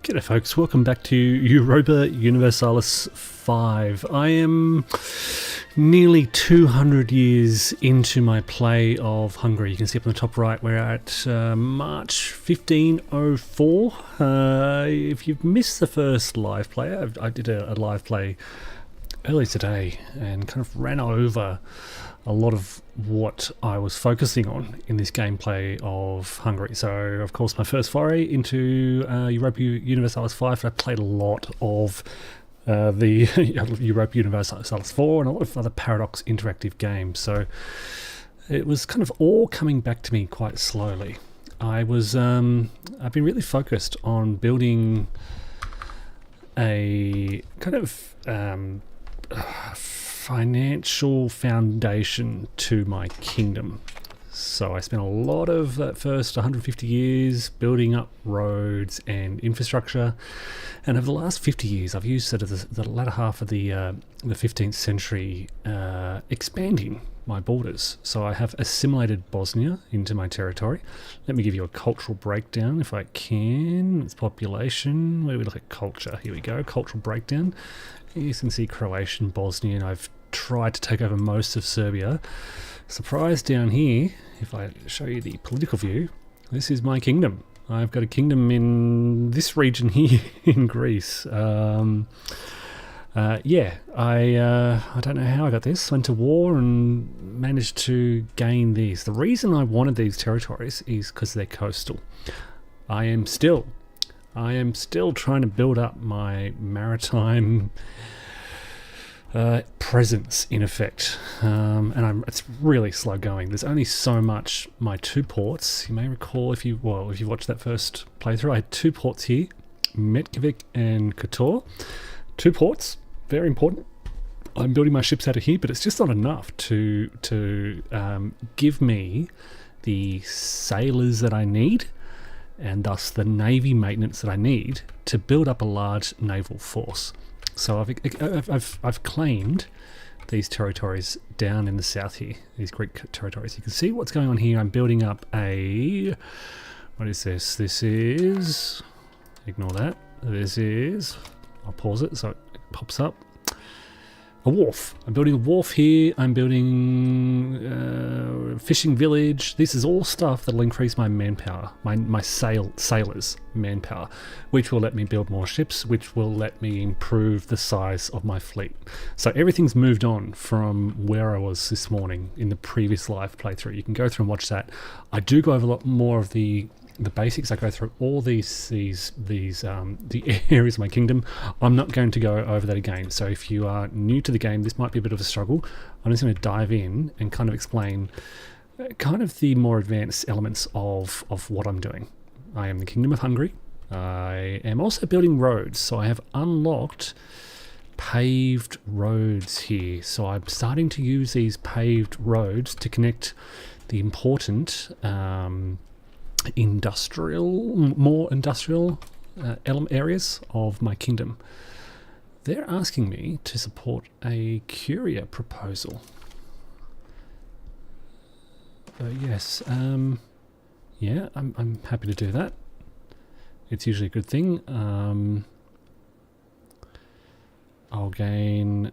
G'day folks, welcome back to Europa Universalis 5. I am nearly 200 years into my play of Hungary. You can see up on the top right we're at March 1504. If you've missed the first live play, I did a live play earlier today and kind of ran over a lot of what I was focusing on in this gameplay of Hungary. So, of course, my first foray into Europa Universalis 5, I played a lot of the Europa Universalis 4 and a lot of other Paradox interactive games. So it was kind of all coming back to me quite slowly. I've been really focused on building a kind of financial foundation to my kingdom. So I spent a lot of that first 150 years building up roads and infrastructure, and over the last 50 years I've used sort of the latter half of the 15th century expanding my borders. So I have assimilated Bosnia into my territory. Let me give you a cultural breakdown if I can. It's population. Where do we look at culture? Here we go, cultural breakdown. You can see Croatian, Bosnian. I've tried to take over most of Serbia. Surprise down here, if I show you the political view, this is my kingdom. I've got a kingdom in this region here in Greece. I don't know how I got this. Went to war and managed to gain these. The reason I wanted these territories is because they're coastal. I am still trying to build up my maritime presence, in effect, and it's really slow going. There's only so much. My two ports, you may recall if you watched that first playthrough, I had two ports here, Metkovic and Kotor. Two ports, very important. I'm building my ships out of here, but it's just not enough to give me the sailors that I need, and thus the navy maintenance that I need to build up a large naval force. So I've claimed these territories down in the south here, these Greek territories. You can see what's going on here. I'm building up what is this? This is, ignore that. This is, I'll pause it so it pops up. A wharf. I'm building a wharf here. I'm building a fishing village. This is all stuff that'll increase my manpower, my sailors' manpower, which will let me build more ships, which will let me improve the size of my fleet. So everything's moved on from where I was this morning in the previous live playthrough. You can go through and watch that. I do go over a lot more of the basics. I go through all the areas of my kingdom. I'm not going to go over that again. So if you are new to the game, this might be a bit of a struggle. I'm just going to dive in and kind of explain kind of the more advanced elements of what I'm doing. I am the Kingdom of Hungary. I am also building roads. So I have unlocked paved roads here. So I'm starting to use these paved roads to connect the important more industrial areas of my kingdom. They're asking me to support a courier proposal. Yes, yeah, I'm happy to do that. It's usually a good thing. I'll gain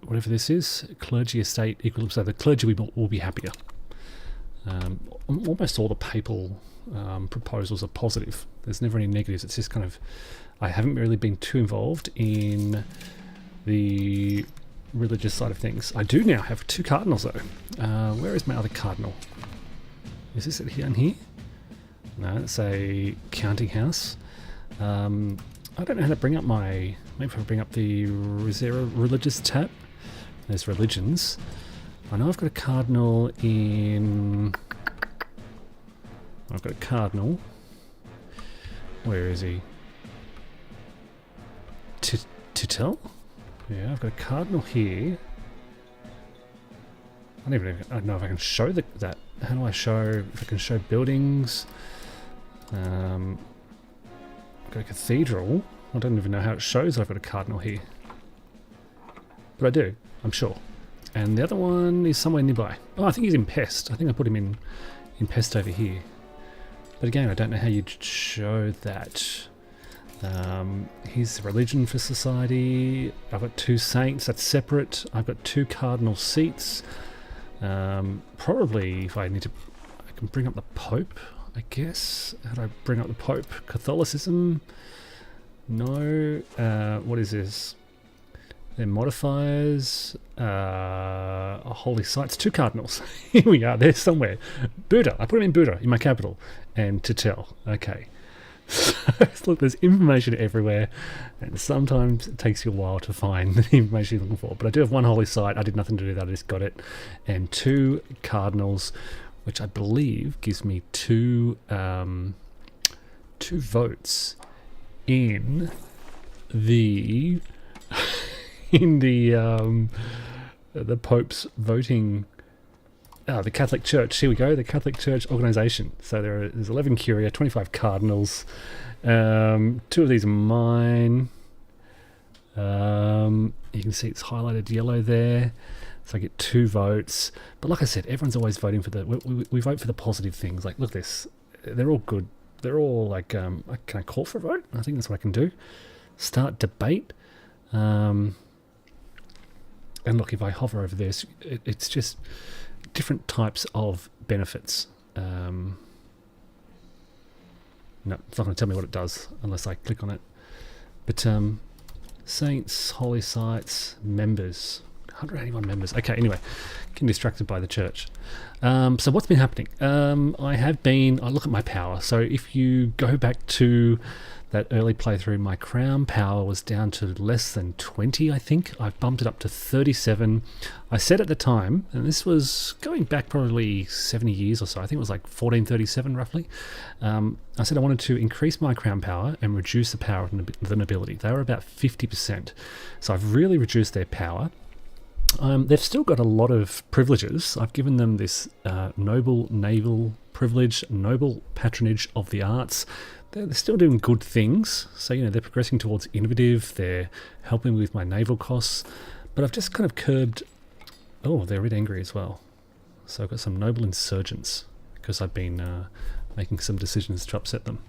whatever this is, clergy estate equilibrium. So the clergy will be happier. Almost all the papal proposals are positive. There's never any negatives. It's just kind of, I haven't really been too involved in the religious side of things. I do now have two cardinals though. Where is my other cardinal? Is this it down here? No, it's a counting house. I don't know how to bring up maybe if I bring up the religious tab. There's religions. I know I've got a cardinal in... I've got a cardinal. Where is he? Titel? Yeah, I've got a cardinal here. I don't know if I can show that. How do I show... If I can show buildings? I've got a cathedral. I don't even know how it shows that I've got a cardinal here. But I do, I'm sure. And the other one is somewhere nearby. Oh, I think he's in Pest. I think I put him in Pest over here. But again, I don't know how you'd show that. Here's the religion for society. I've got 2 saints, that's separate. I've got 2 cardinal seats. Probably if I need to, I can bring up the Pope, I guess. How do I bring up the Pope? Catholicism? No. What is this? They're modifiers. Holy sites. 2 cardinals. Here we are. They're somewhere. Buddha. I put them in Buddha in my capital. And Titel. Okay. So, look, there's information everywhere, and sometimes it takes you a while to find the information you're looking for. But I do have 1 holy site. I did nothing to do that. I just got it. And 2 cardinals, which I believe gives me 2 votes in the the Pope's voting. The Catholic Church. Here we go. The Catholic Church organization. So there's 11 curia, 25 cardinals. 2 of these are mine. You can see it's highlighted yellow there. So I get 2 votes. But like I said, everyone's always voting for we vote for the positive things. Like, look at this. They're all good. They're all like, can I call for a vote? I think that's what I can do. Start debate. And look, if I hover over this, it's just different types of benefits. No, it's not going to tell me what it does unless I click on it. But saints, holy sites, members, 181 members. Okay, anyway, getting distracted by the church. So what's been happening? I look at my power. So if you go back to that early playthrough, my crown power was down to less than 20, I think. I've bumped it up to 37. I said at the time, and this was going back probably 70 years or so, I think it was like 1437 roughly. I said I wanted to increase my crown power and reduce the power of the nobility. They were about 50%. So I've really reduced their power. They've still got a lot of privileges. I've given them this noble naval privilege, noble patronage of the arts. They're still doing good things. So, they're progressing towards innovative. They're helping with my naval costs. But I've just kind of curbed... Oh, they're a bit angry as well. So I've got some noble insurgents because I've been making some decisions to upset them.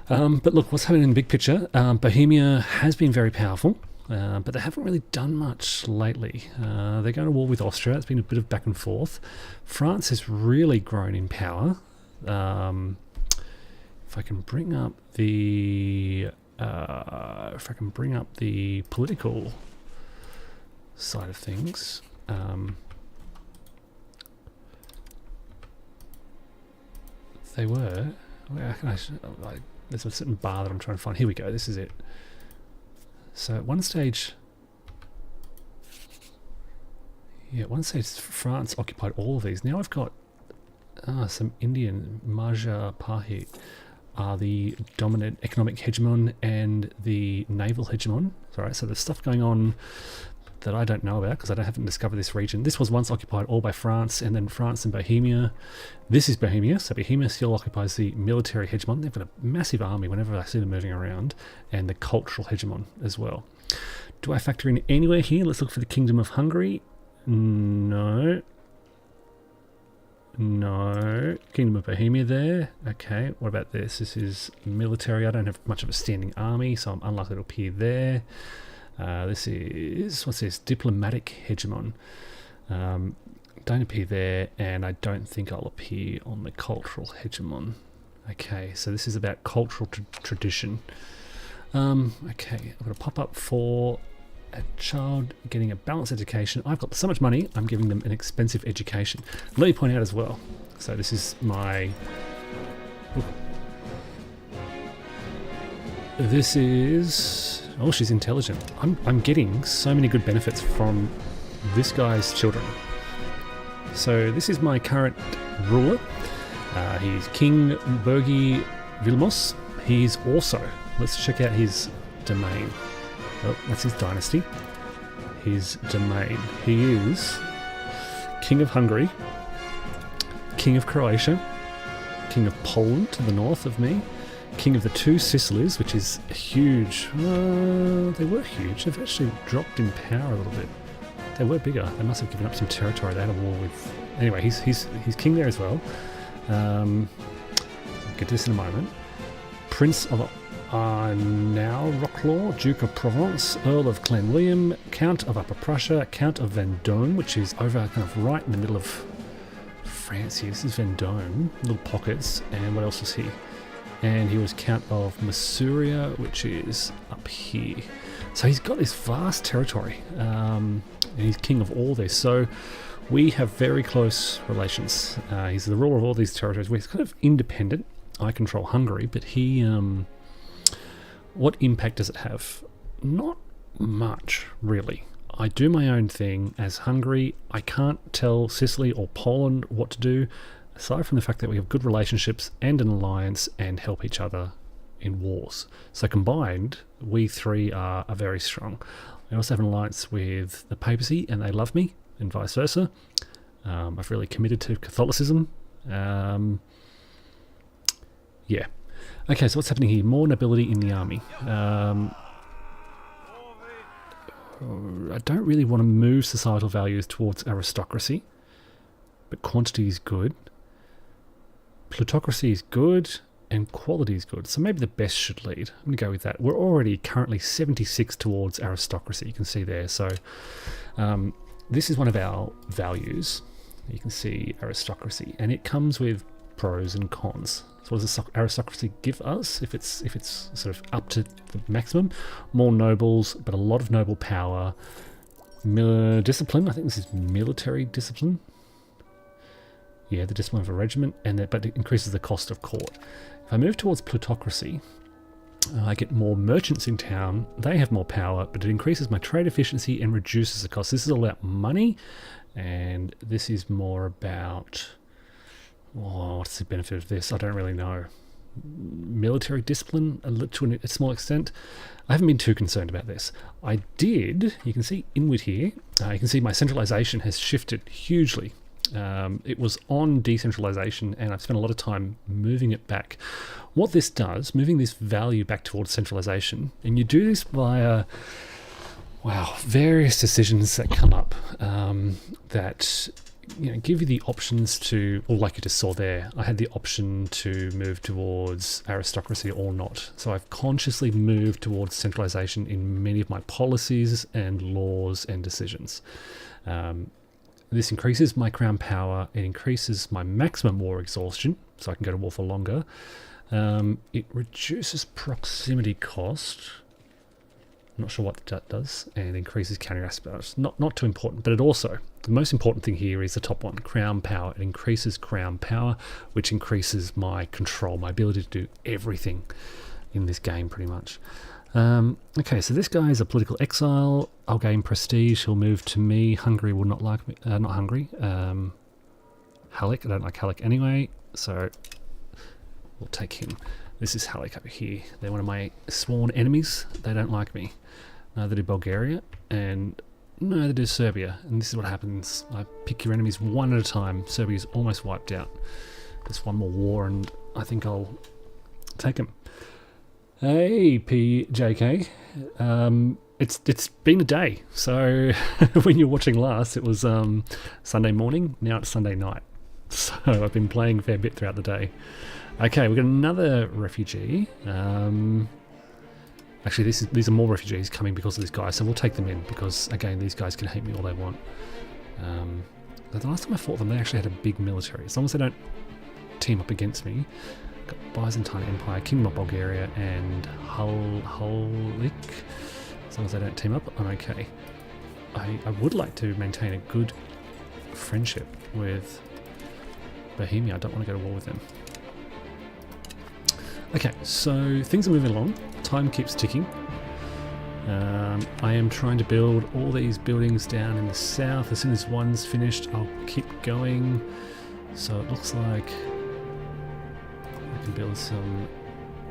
But look, what's happening in the big picture? Bohemia has been very powerful. But they haven't really done much lately. They're going to war with Austria. It's been a bit of back and forth. France has really grown in power. If I can bring up the political side of things, they were. There's a certain bar that I'm trying to find. Here we go. This is it. So at one stage, France occupied all of these. Now I've got some Indian Maja Pahi are the dominant economic hegemon and the naval hegemon. Alright, so there's stuff going on that I don't know about because I haven't discovered this region. This was once occupied all by France, and then France and Bohemia. This is Bohemia, so Bohemia still occupies the military hegemon. They've got a massive army whenever I see them moving around, and the cultural hegemon as well. Do I factor in anywhere here? Let's look for the Kingdom of Hungary. No. Kingdom of Bohemia there. Okay, what about this? This is military. I don't have much of a standing army, so I'm unlikely to appear there. This is, what's this? Diplomatic hegemon. Don't appear there, and I don't think I'll appear on the cultural hegemon. Okay, so this is about cultural tradition. Okay, I'm going to pop up for a child getting a balanced education. I've got so much money, I'm giving them an expensive education. Let me point out as well. So this is my... This is... Oh, she's intelligent. I'm getting so many good benefits from this guy's children. So this is my current ruler. He's King Bergi Vilmos. He's also... Let's check out his domain. Oh, that's his dynasty. His domain. He is King of Hungary, King of Croatia, King of Poland to the north of me, King of the Two Sicilies, which is huge. They were huge. They've actually dropped in power a little bit. They were bigger. They must have given up some territory. They had a war with... Anyway, he's king there as well. I'll get to this in a moment. Prince of I'm now Rocklaw, Duke of Provence, Earl of Clanwilliam, Count of Upper Prussia, Count of Vendôme, which is over kind of right in the middle of France here. This is Vendôme, little pockets. And what else was he? And he was Count of Masuria, which is up here. So he's got this vast territory, and he's king of all this. So we have very close relations. He's the ruler of all these territories. We're kind of independent. I control Hungary, but he... what impact does it have? Not much, really. I do my own thing as Hungary. I can't tell Sicily or Poland what to do, aside from the fact that we have good relationships and an alliance and help each other in wars. So combined, we three are very strong. I also have an alliance with the papacy, and they love me, and vice versa. I've really committed to Catholicism. Yeah. Okay, so what's happening here? More nobility in the army. I don't really want to move societal values towards aristocracy, but quantity is good. Plutocracy is good, and quality is good. So maybe the best should lead. I'm going to go with that. We're already currently 76 towards aristocracy, you can see there. So this is one of our values. You can see aristocracy, and it comes with pros and cons. So what does aristocracy give us if it's sort of up to the maximum? More nobles, but a lot of noble power. Discipline, I think this is military discipline. Yeah, the discipline of a regiment, but it increases the cost of court. If I move towards plutocracy, I get more merchants in town. They have more power, but it increases my trade efficiency and reduces the cost. This is all about money, and this is more about... oh, what's the benefit of this? I don't really know. Military discipline, to a small extent. I haven't been too concerned about this. I did, you can see inward here, you can see my centralization has shifted hugely. It was on decentralization, and I've spent a lot of time moving it back. What this does, moving this value back towards centralization, and you do this via, various decisions that come up that give you the options to, or like you just saw there, I had the option to move towards aristocracy or not. So I've consciously moved towards centralization in many of my policies and laws and decisions. This increases my crown power, it increases my maximum war exhaustion, so I can go to war for longer. It reduces proximity cost. I'm not sure what that does, and increases counter aspects. Not too important, but it also, the most important thing here is the top one, crown power. It increases crown power, which increases my control, my ability to do everything in this game pretty much. Okay, so this guy is a political exile. I'll gain prestige. He'll move to me. Hungary will not like me. Not Hungary. Halleck. I don't like Halleck anyway, so we'll take him. This is Halleck over here. They're one of my sworn enemies. They don't like me. Neither do Bulgaria, and neither does Serbia. And this is what happens. I pick your enemies one at a time. Serbia's almost wiped out. There's one more war, and I think I'll take him. Hey, PJK. It's been a day. So when you're watching last, it was Sunday morning. Now it's Sunday night. So I've been playing a fair bit throughout the day. Okay, we've got another refugee. Actually, these are more refugees coming because of this guy, so we'll take them in because, again, these guys can hate me all they want. The last time I fought them, they actually had a big military. As long as they don't team up against me. Got Byzantine Empire, Kingdom of Bulgaria, and Halleck. As long as they don't team up, I'm okay. I would like to maintain a good friendship with Bohemia. I don't want to go to war with them. Okay, so things are moving along. Time keeps ticking. I am trying to build all these buildings down in the south. As soon as one's finished, I'll keep going. So it looks like I can build some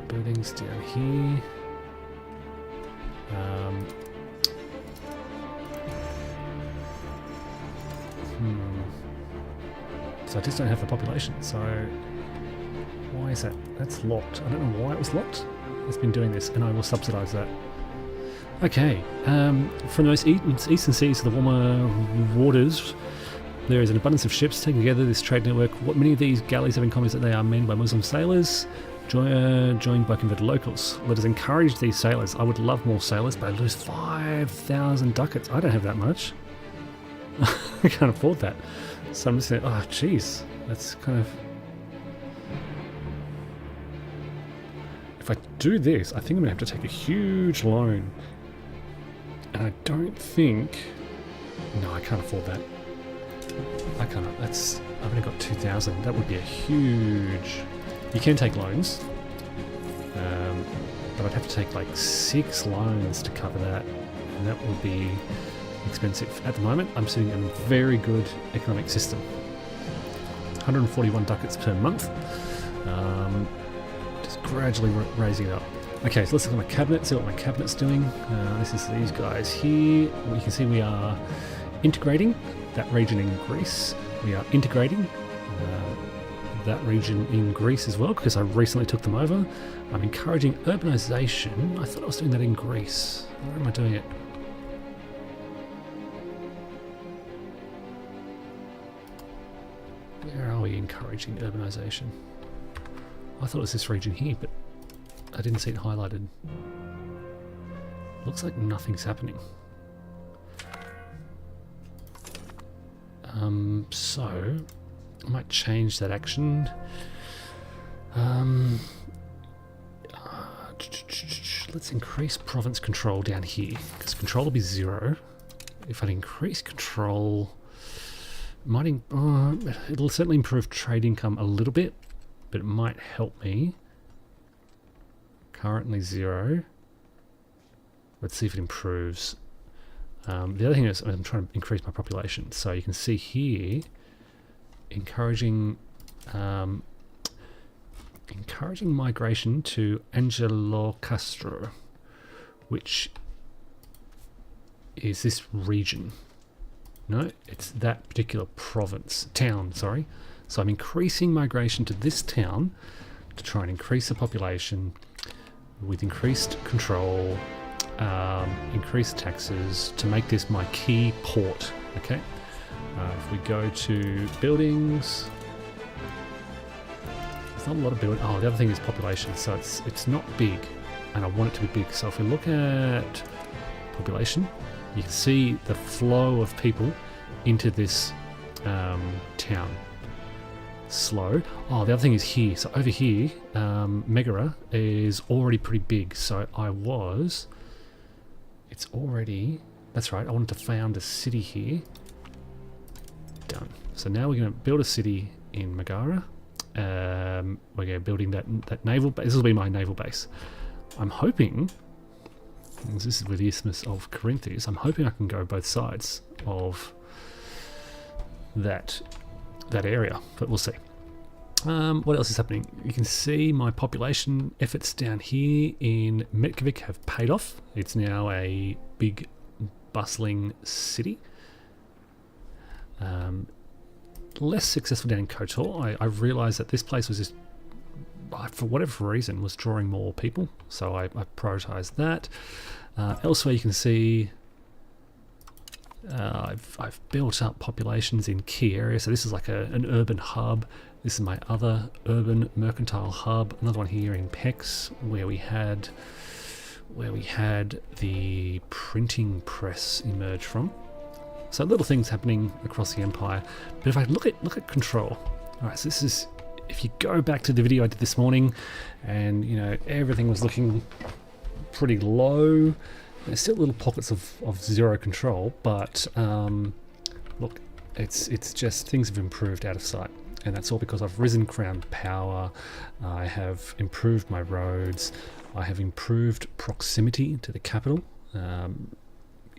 buildings down here. So I just don't have the population, so why is that? That's locked. I don't know why it was locked. It's been doing this, and I will subsidise that. Okay, from the most eastern seas to the warmer waters, there is an abundance of ships taken together this trade network. What many of these galleys have in common is that they are manned by Muslim sailors. Join by converted locals. Let us encourage these sailors. I would love more sailors, but I lose 5,000 ducats. I don't have that much. I can't afford that. So I'm just saying, oh, jeez. That's kind of... If I do this, I think I'm going to have to take a huge loan. And I don't think... No, I can't afford that. I can't. That's... I've only got 2,000. That would be a huge... You can take loans. But I'd have to take like 6 loans to cover that. And that will be expensive. At the moment, I'm sitting in a very good economic system. 141 ducats per month. Just gradually raising it up. Okay, so let's look at my cabinet, see what my cabinet's doing. This is these guys here. You can see we are integrating that region in Greece. We are integrating that region in Greece as well, because I recently took them over. I'm encouraging urbanisation. I thought I was doing that in Greece. Where am I doing it? Where are we encouraging urbanisation? I thought it was this region here, but I didn't see it highlighted. Looks like nothing's happening. So I might change that action. Let's increase province control down here, because control will be 0. If I increase control, it'll certainly improve trade income a little bit, but it might help me. Currently 0. Let's see if it improves. The other thing is I'm trying to increase my population. So you can see here, encouraging migration to Angelo Castro, which is this region. No, it's that particular town, sorry. So I'm increasing migration to this town to try and increase the population with increased control, increased taxes to make this my key port. Okay. If we go to buildings, there's not a lot of building. Oh, the other thing is population. So it's not big, and I want it to be big. So if we look at population, you can see the flow of people into this town. Slow. Oh, the other thing is here. So over here, Megara is already pretty big. So it's already, that's right, I wanted to found a city here. Done. So now we're going to build a city in Megara. We're going to building that naval base. This will be my naval base. I'm hoping, this is with the Isthmus of Corinth, I'm hoping I can go both sides of that area, but we'll see. What else is happening? You can see my population efforts down here in Metkovic have paid off. It's now a big, bustling city. Less successful down in Kotor. I realised that this place was just, for whatever reason, was drawing more people, so I prioritised that. Elsewhere you can see I've built up populations in key areas. So this is like an urban hub. This is my other urban mercantile hub. Another one here in Pex, where we had the printing press emerge from. So little things happening across the empire. But if I look at control, all right. So this is, if you go back to the video I did this morning, and everything was looking pretty low. There's still little pockets of 0 control, but look, it's just things have improved out of sight, and that's all because I've risen crown power. I have improved my roads. I have improved proximity to the capital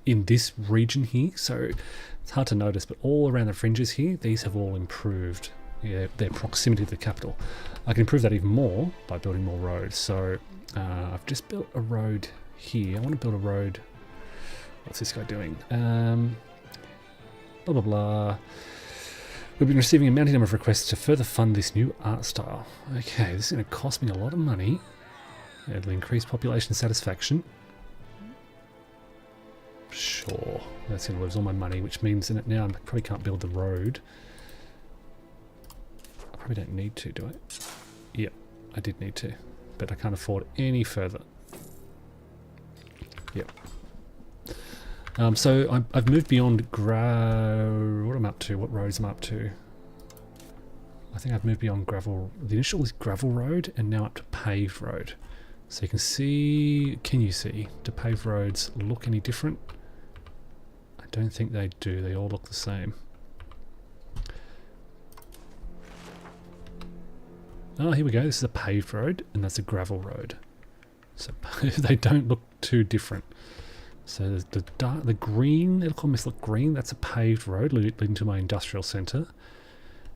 in this region here. So it's hard to notice, but all around the fringes here, these have all improved their proximity to the capital. I can improve that even more by building more roads. So I've just built a road here. I want to build a road. What's this guy doing? Blah blah blah. We've been receiving a mounting number of requests to further fund this new art style. Okay, this is going to cost me a lot of money. It'll increase population satisfaction. Sure, that's going to lose all my money, which means that now I probably can't build the road. I probably don't need to, do I? Yep. I did need to, but I can't afford any further. Yep. So I've moved beyond what I'm up to, what roads I'm up to. I think I've moved beyond gravel. The initial is gravel road and now up to paved road. So you can see, can you see, do paved roads look any different? I don't think they do, they all look the same. Oh, here we go, this is a paved road and that's a gravel road. So they don't look too different. So the green, it'll almost look green, that's a paved road leading to my industrial centre.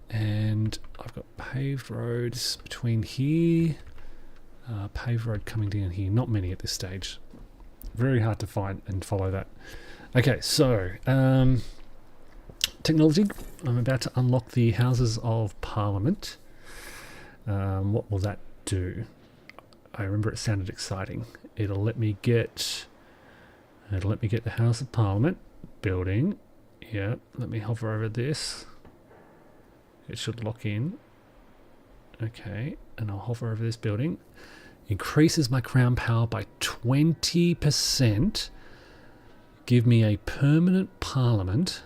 And I've got paved roads between here, paved road coming down here, not many at this stage. Very hard to find and follow that. Okay, so technology, I'm about to unlock the Houses of Parliament. What will that do? I remember it sounded exciting. It'll let me get the House of Parliament building. Yeah, let me hover over this. It should lock in. Okay, and I'll hover over this building. Increases my crown power by 20%. Give me a permanent parliament.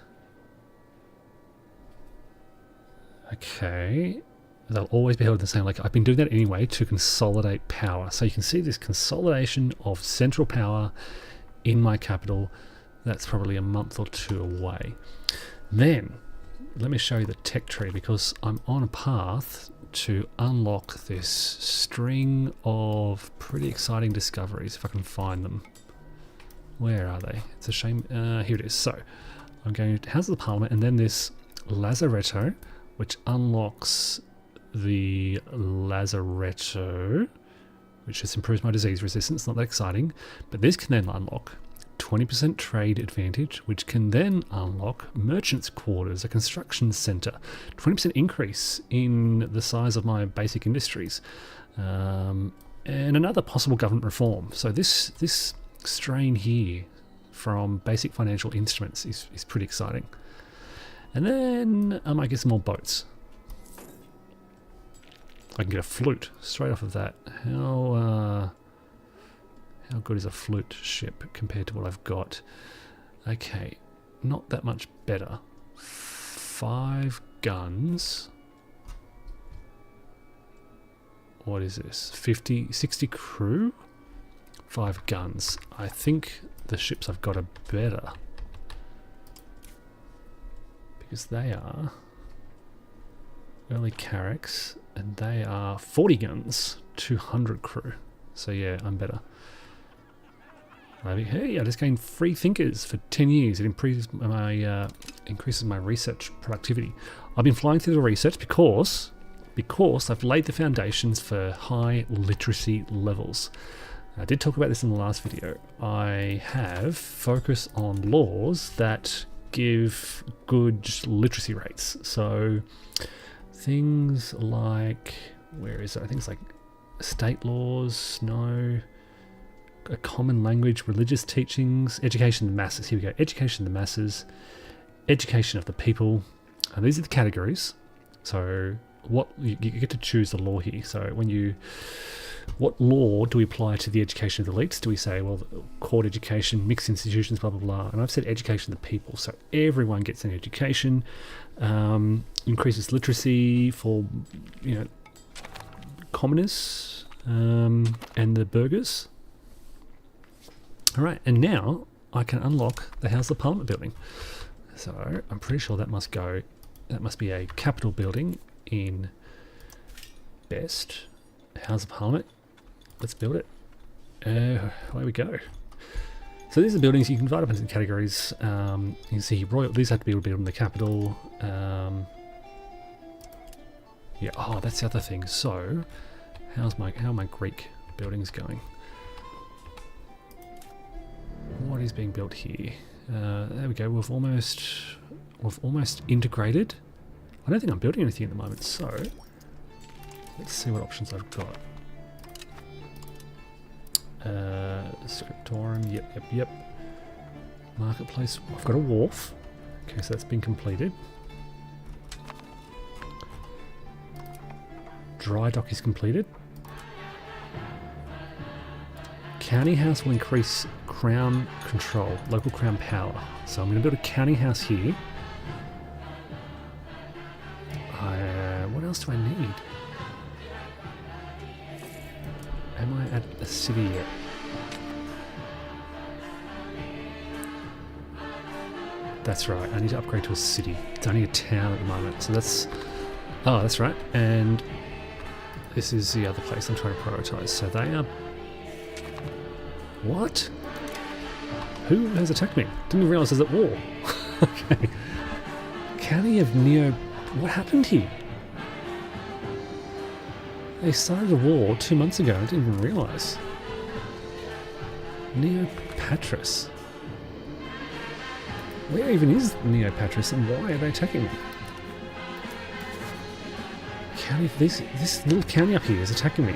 Okay. They'll always be held the same. Like, I've been doing that anyway to consolidate power. So you can see this consolidation of central power in my capital. That's probably a month or two away. Then, let me show you the tech tree because I'm on a path to unlock this string of pretty exciting discoveries, if I can find them. Where are they? It's a shame. Here it is. So, I'm going to House of the Parliament and then this Lazaretto, which unlocks the Lazaretto, which just improves my disease resistance. Not that exciting, but this can then unlock 20% trade advantage, which can then unlock merchants' quarters, a construction centre, 20% increase in the size of my basic industries, and another possible government reform. So this strain here from basic financial instruments is pretty exciting. And then I might get some more boats. I can get a flute straight off of that. How good is a flute ship compared to what I've got? Okay, not that much better. 5 guns. What is this? 60 crew? 5 guns. I think the ships I've got are better. Because they are early carracks. And they are 40 guns, 200 crew. So yeah, I'm better. Hey, I just gained free thinkers for 10 years. It increases my research productivity. I've been flying through the research because I've laid the foundations for high literacy levels. I did talk about this in the last video. I have focus on laws that give good literacy rates. So things like, where is it? Things like state laws, no, a common language, religious teachings, education of the masses. Here we go. Education of the masses, education of the people. And these are the categories. So what you get to choose the law here. So what law do we apply to the education of the elites? Do we say, well, court education, mixed institutions, blah, blah, blah. And I've said education of the people. So everyone gets an education, increases literacy for, commoners and the burghers. All right, and now I can unlock the House of Parliament building. So I'm pretty sure that must be a capital building in Best. House of Parliament. Let's build it. Away we go. So these are buildings you can divide up into categories. You can see these have to be built in the capital. Yeah. Oh, that's the other thing. So, how are my Greek buildings going? What is being built here? There we go. We've almost integrated. I don't think I'm building anything at the moment. So, let's see what options I've got. Scriptorum, yep. Marketplace, I've got a wharf. Okay, so that's been completed. Dry dock is completed. county house will increase crown control, local crown power. So I'm going to build a county house here. What else do I need? Am I at a city yet? That's right, I need to upgrade to a city. It's only a town at the moment, so that's... Oh, that's right, and this is the other place I'm trying to prioritise. So they are... What? Who has attacked me? Didn't realise there's at war. Okay. County of Neo... What happened here? They started a war 2 months ago, I didn't even realise. Neopatris. Where even is Neopatris and why are they attacking me? County, this little county up here is attacking me.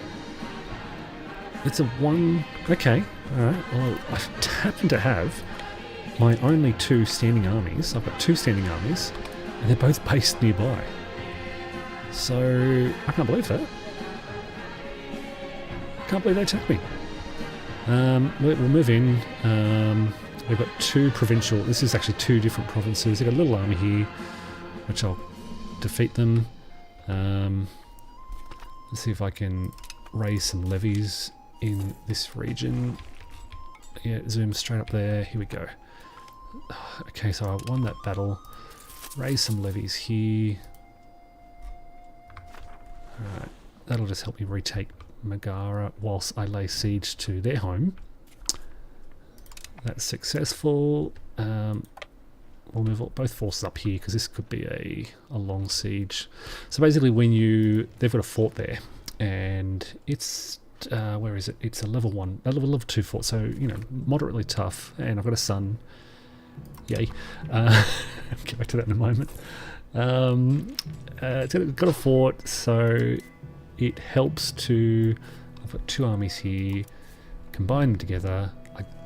It's a one... Okay, alright. Well, I happen to have my only 2 standing armies. I've got 2 standing armies, and they're both based nearby. So, I can't believe that. Can't believe they attacked me. We'll move in. We've got 2 provincial... This is actually 2 different provinces. They've got a little army here, which I'll defeat them. Let's see if I can raise some levies in this region. Yeah, zoom straight up there. Here we go. Okay, so I won that battle. Raise some levies here. Alright, that'll just help me retake Megara whilst I lay siege to their home. That's successful. We'll move both forces up here because this could be a long siege. So basically they've got a fort there and it's, where is it? It's a level 1, level 2 fort, so, you know, moderately tough. And I've got a son. Yay. I'll get back to that in a moment. It's got a fort, so it helps to... I've got 2 armies here. Combine them together.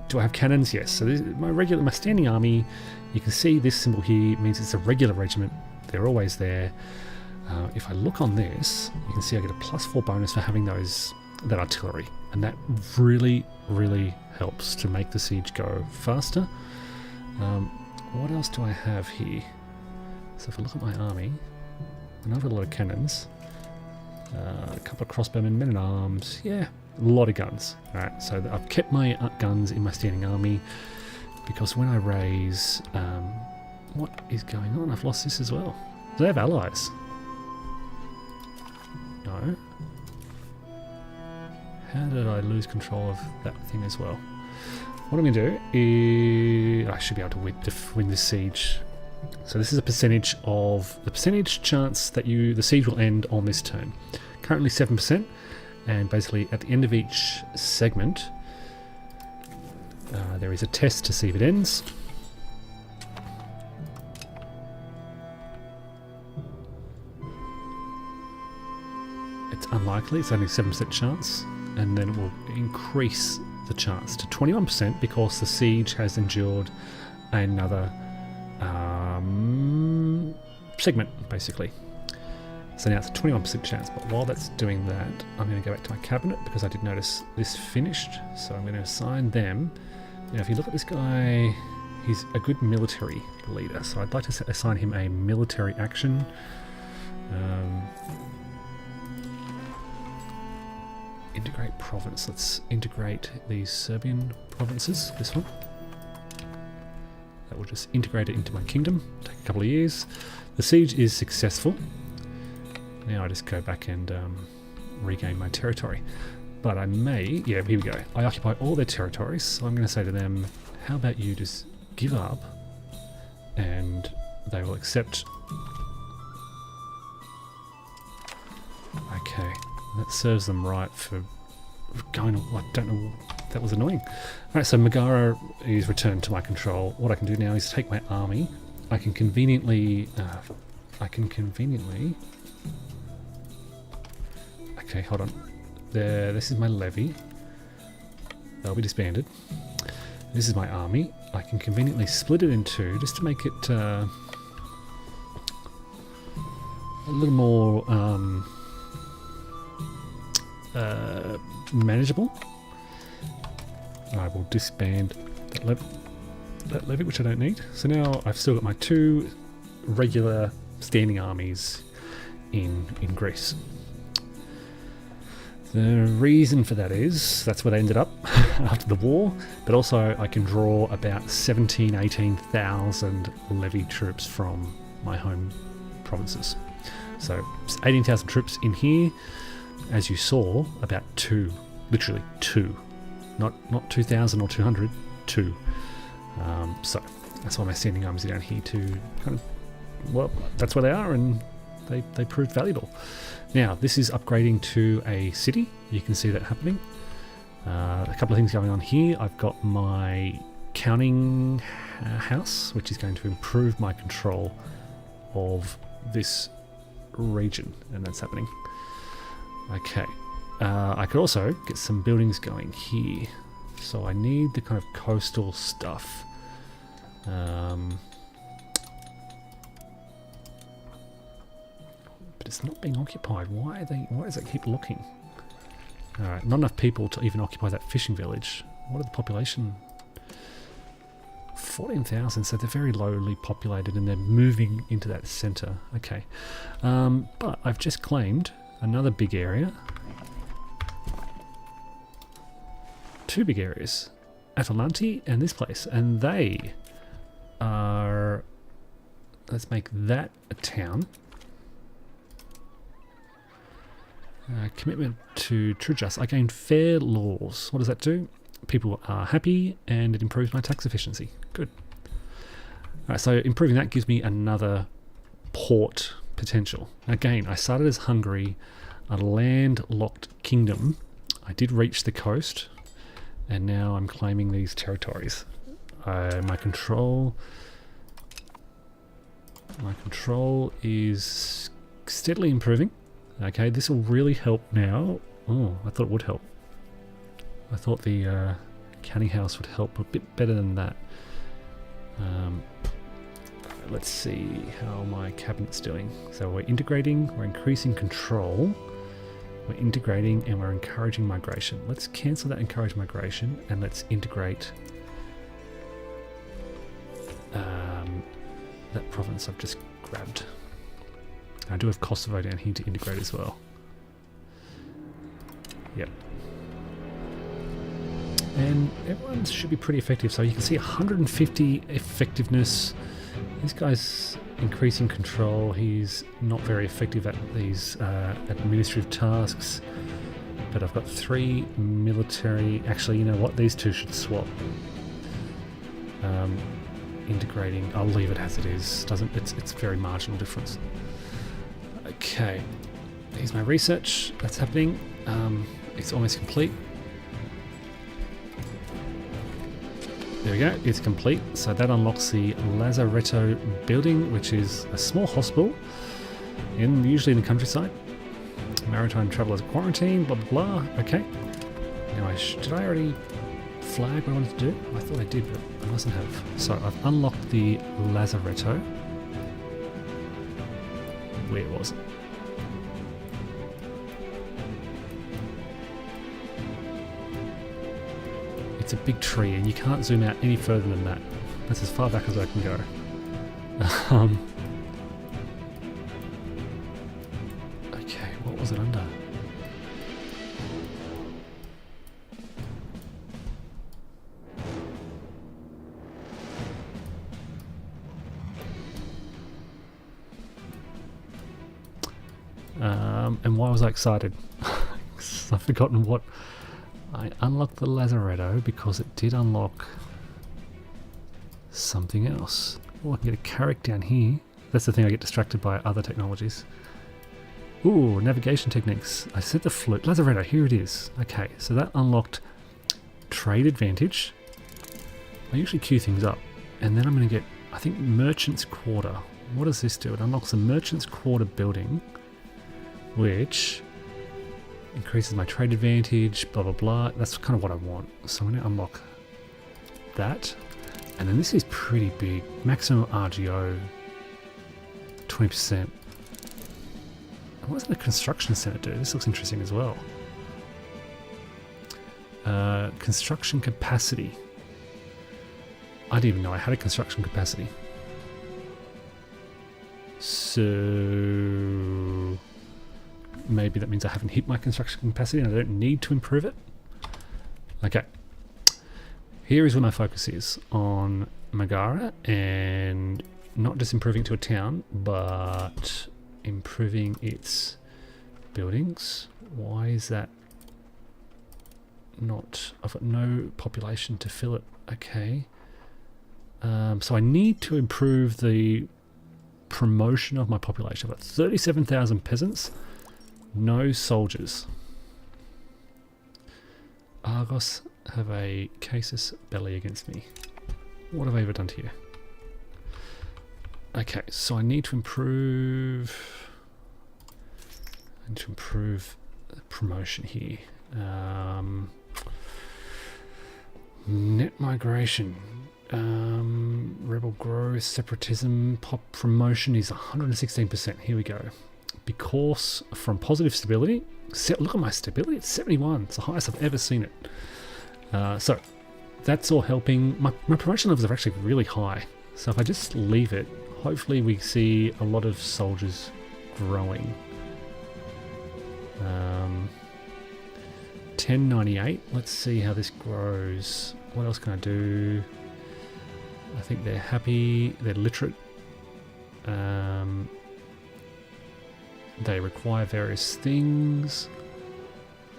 Do I have cannons? Yes. So this, my standing army, you can see this symbol here means it's a regular regiment. They're always there. If I look on this, you can see I get a +4 bonus for having that artillery, and that really, really helps to make the siege go faster. What else do I have here? So if I look at my army, and I've got a lot of cannons, a couple of crossbowmen, men-at-arms, yeah, a lot of guns. Alright, so I've kept my guns in my standing army, because when I raise... what is going on? I've lost this as well. Do they have allies? No. How did I lose control of that thing as well? What I'm going to do is... I should be able to win this siege. So this is a percentage of... the percentage chance that the siege will end on this turn. Currently 7%. And basically at the end of each segment, there is a test to see if it ends. It's unlikely, it's only 7% chance. And then it will increase the chance to 21% because the siege has endured another segment, basically. So now it's a 21% chance, but while that's doing that, I'm going to go back to my cabinet because I did notice this finished. So I'm going to assign them. Now, if you look at this guy, he's a good military leader. So I'd like to assign him a military action. Integrate province. Let's integrate these Serbian provinces. This one. That will just integrate it into my kingdom. Take a couple of years. The siege is successful. Now I just go back and regain my territory. But I may... Yeah, here we go. I occupy all their territories, so I'm going to say to them, how about you just give up and they will accept... Okay, that serves them right for going... I don't know... That was annoying. Alright, so Megara is returned to my control. What I can do now is take my army. I can conveniently... Okay, hold on. This is my levy. They'll be disbanded. This is my army. I can conveniently split it in 2 just to make it a little more manageable. I will disband that levy, which I don't need. So now I've still got my 2 regular standing armies in Greece. The reason for that is that's where they ended up after the war, but also I can draw about 18,000 levy troops from my home provinces. So 18,000 troops in here, as you saw, about 2, literally 2, not 2,000 or 200, 2. So that's why my standing armies are down here to kind of, well, that's where they are, and they proved valuable. Now, this is upgrading to a city. You can see that happening. A couple of things going on here. I've got my counting house, which is going to improve my control of this region, and that's happening. Okay. I could also get some buildings going here. So I need the kind of coastal stuff. But it's not being occupied. Why does it keep looking? Alright, not enough people to even occupy that fishing village. What are the population? 14,000, so they're very lowly populated and they're moving into that centre. Okay. But I've just claimed another big area. 2 big areas. Atalanti and this place. And they are... Let's make that a town. Commitment to true justice. I gain fair laws. What does that do? People are happy and it improves my tax efficiency. Good. Alright, so improving that gives me another port potential. Again, I started as Hungary, a landlocked kingdom. I did reach the coast and now I'm claiming these territories. My control is steadily improving. Okay, this will really help now. Oh, I thought it would help. I thought the counting house would help a bit better than that. Let's see how my cabinet's doing. So we're integrating, we're increasing control, we're integrating, and we're encouraging migration. Let's cancel that encourage migration and let's integrate that province I've just grabbed. I do have Kosovo down here to integrate as well. Yep. And everyone should be pretty effective. So you can see 150 effectiveness. This guy's increasing control. He's not very effective at these administrative tasks. But I've got 3 military. Actually, you know what? These 2 should swap. Integrating. I'll leave it as it is. It's very marginal difference. Okay, here's my research. That's happening. It's almost complete. There we go, it's complete. So that unlocks the Lazaretto building, which is a small hospital, usually in the countryside. Maritime travellers quarantine, blah blah blah. Okay. Anyway, did I already flag what I wanted to do? I thought I did, but I mustn't have. So I've unlocked the Lazaretto. Where was it? It's a big tree and you can't zoom out any further than that. That's as far back as I can go. Okay, what was it under? And why was I excited? I've forgotten what... I unlocked the Lazaretto because it did unlock something else. Oh, I can get a carrack down here. That's the thing, I get distracted by other technologies. Ooh, navigation techniques. I set the flute. Lazaretto, here it is. Okay, so that unlocked trade advantage. I usually queue things up. And then I'm going to get, I think, Merchant's Quarter. What does this do? It unlocks the Merchant's Quarter building, which increases my trade advantage, blah blah blah. That's kind of what I want. So I'm going to unlock that. And then this is pretty big. Maximum RGO, 20%. What does the construction center do? This looks interesting as well. Construction capacity. I didn't even know I had a construction capacity. So maybe that means I haven't hit my construction capacity and I don't need to improve it. Okay. Here is where my focus is, on Megara, and not just improving it to a town, but improving its buildings. Why is that not? I've got no population to fill it. Okay. So I need to improve the promotion of my population. I've got 37,000 peasants, no soldiers. Argos have a casus belli against me. What have I ever done to you? Okay, so I need to improve. The promotion here. Net migration. Rebel growth, separatism, pop promotion is 116%. Here we go. Because from positive stability, look at my stability, it's 71. It's the highest I've ever seen it. So that's all helping. My promotion levels are actually really high. So if I just leave it, hopefully we see a lot of soldiers growing. 1098. Let's see how this grows. What else can I do? I think they're happy. They're literate. They require various things,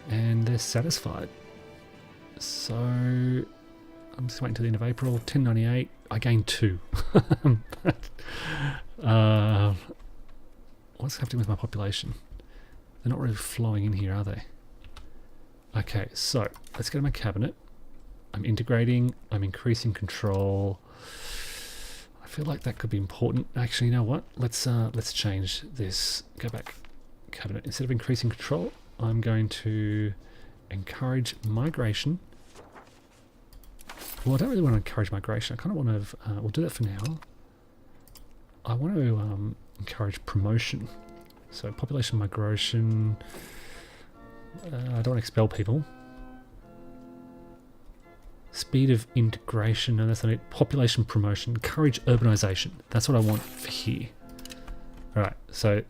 and they're satisfied. So I'm just waiting till the end of April. 1098. I gained 2. What's happening with my population? They're not really flowing in here, are they? Okay, so let's go to my cabinet. I'm integrating. I'm increasing control. I feel like that could be important. Actually, you know what? Let's change this. Go back. Cabinet. Instead of increasing control, I'm going to encourage migration. Well, I don't really want to encourage migration. I kind of want to. We'll do that for now. I want to encourage promotion. So population migration. I don't want to expel people. Speed of integration, no, that's not it. Population promotion, encourage urbanization. That's what I want for here. Alright, so,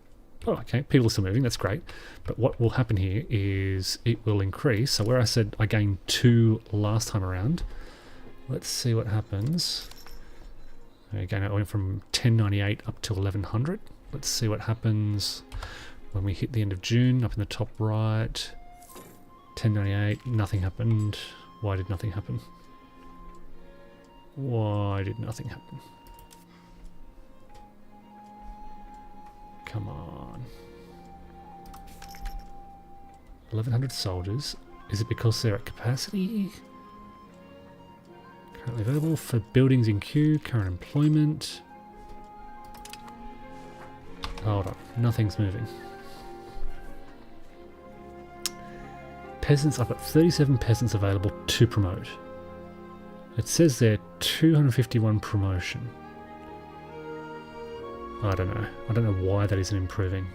oh, okay, people are still moving, that's great. But what will happen here is it will increase. So where I said I gained 2 last time around, let's see what happens. Again, I went from 1098 up to 1100. Let's see what happens when we hit the end of June, up in the top right. 1098, nothing happened. Why did nothing happen? Why did nothing happen? Come on. 1100 soldiers. Is it because they're at capacity? Currently available for buildings in queue, current employment. Hold on, nothing's moving. Peasants, I've got 37 peasants available to promote. It says there 251 promotion. I don't know. I don't know why that isn't improving.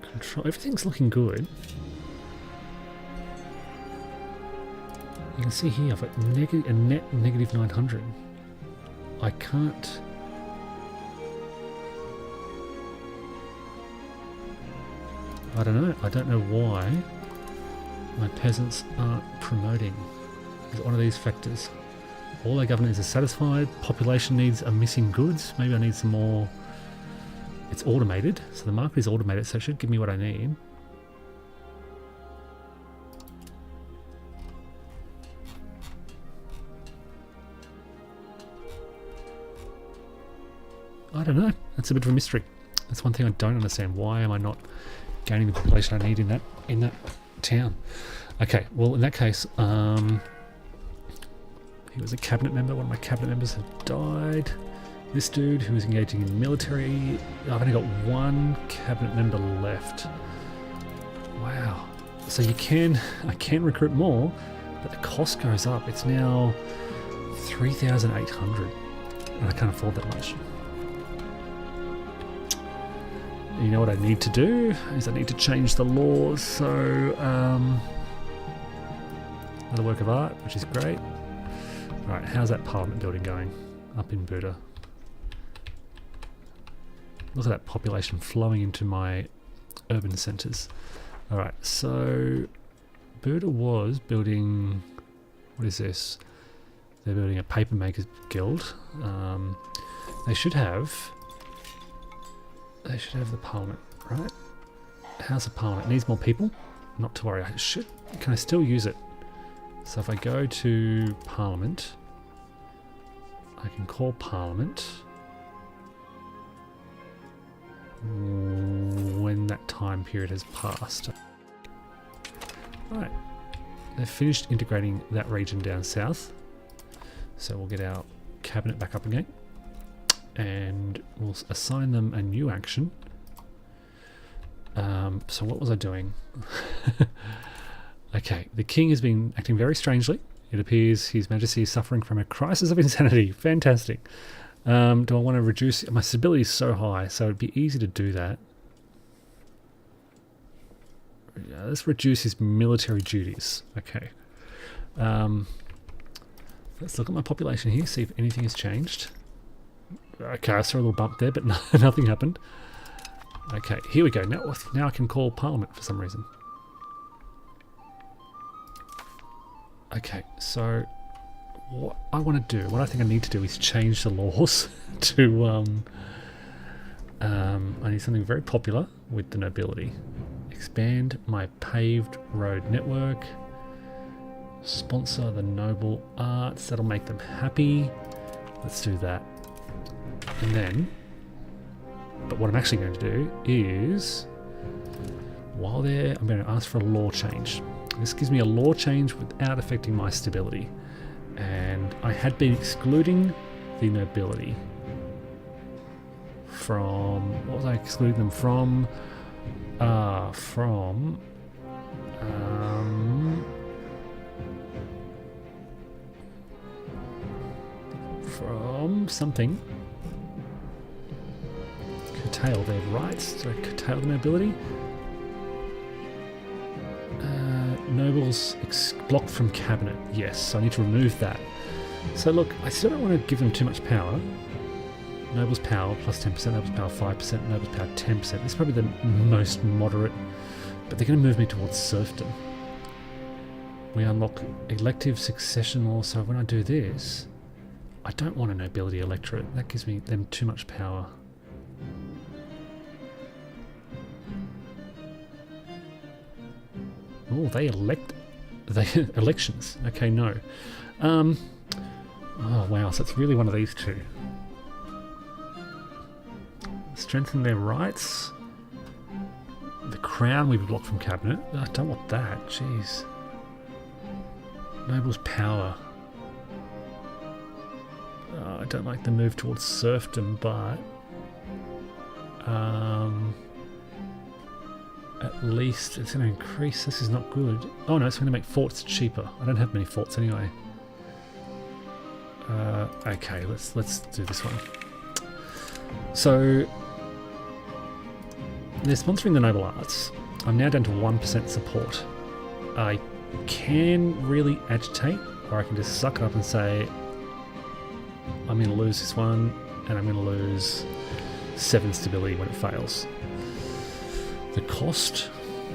Control. Everything's looking good. You can see here I've got a net negative 900. I can't. I don't know. I don't know why my peasants aren't promoting. Is it one of these factors? All our governors are satisfied. Population needs are missing goods. Maybe I need some more. It's automated, so the market is automated, so it should give me what I need. I don't know. That's a bit of a mystery. That's one thing I don't understand. Why am I not gaining the population I need in that town? Okay, well in that case, he was a cabinet member. One of my cabinet members have died. This dude who was engaging in military. I've only got 1 cabinet member left. Wow. So I can recruit more, but the cost goes up. It's now 3,800. And I can't afford that much. You know what I need to do? Is I need to change the laws. So, another work of art, which is great. Alright, how's that parliament building going? Up in Buda. Look at that population flowing into my urban centres. Alright, so Buda was building... What is this? They're building a papermakers guild. They should have the parliament, right? How's the parliament? It needs more people? Not to worry. Can I still use it? So if I go to parliament, I can call parliament when that time period has passed. Right. They've finished integrating that region down south. So we'll get our cabinet back up again. And we'll assign them a new action. So what was I doing? Okay, the king has been acting very strangely. It appears His Majesty is suffering from a crisis of insanity. Fantastic. Do I want to reduce... My stability is so high, so it'd be easy to do that. Yeah, let's reduce his military duties. Okay. Let's look at my population here, see if anything has changed. Okay, I saw a little bump there, but nothing happened. Okay, here we go. Now I can call Parliament for some reason. Okay, so what I want to do, what I think I need to do is change the laws to, I need something very popular with the nobility. Expand my paved road network. Sponsor the noble arts. That'll make them happy. Let's do that. And then, but what I'm actually going to do is, while there, I'm going to ask for a law change. This gives me a law change without affecting my stability. And I had been excluding the nobility from, what was I excluding them from? From something. Curtail their rights. Did I curtail the nobility? Nobles blocked from cabinet. Yes, so I need to remove that. So look, I still don't want to give them too much power. Nobles power plus 10%, nobles power 5%, nobles power 10%. This is probably the most moderate, but they're going to move me towards serfdom. We unlock elective succession law, so when I do this, I don't want a nobility electorate. That gives them too much power. Oh, they elections. Okay, no. Oh wow, so it's really one of these two. Strengthen their rights. The crown we blocked from cabinet. I don't want that. Jeez. Noble's power. I don't like the move towards serfdom, but at least it's going to increase. This is not good. Oh no, it's going to make forts cheaper. I don't have many forts anyway. Okay, let's do this one. So they're sponsoring the noble arts. I'm now down to 1% support. I can really agitate, or I can just suck it up and say I'm going to lose this one, and I'm going to lose 7 stability when it fails. The cost,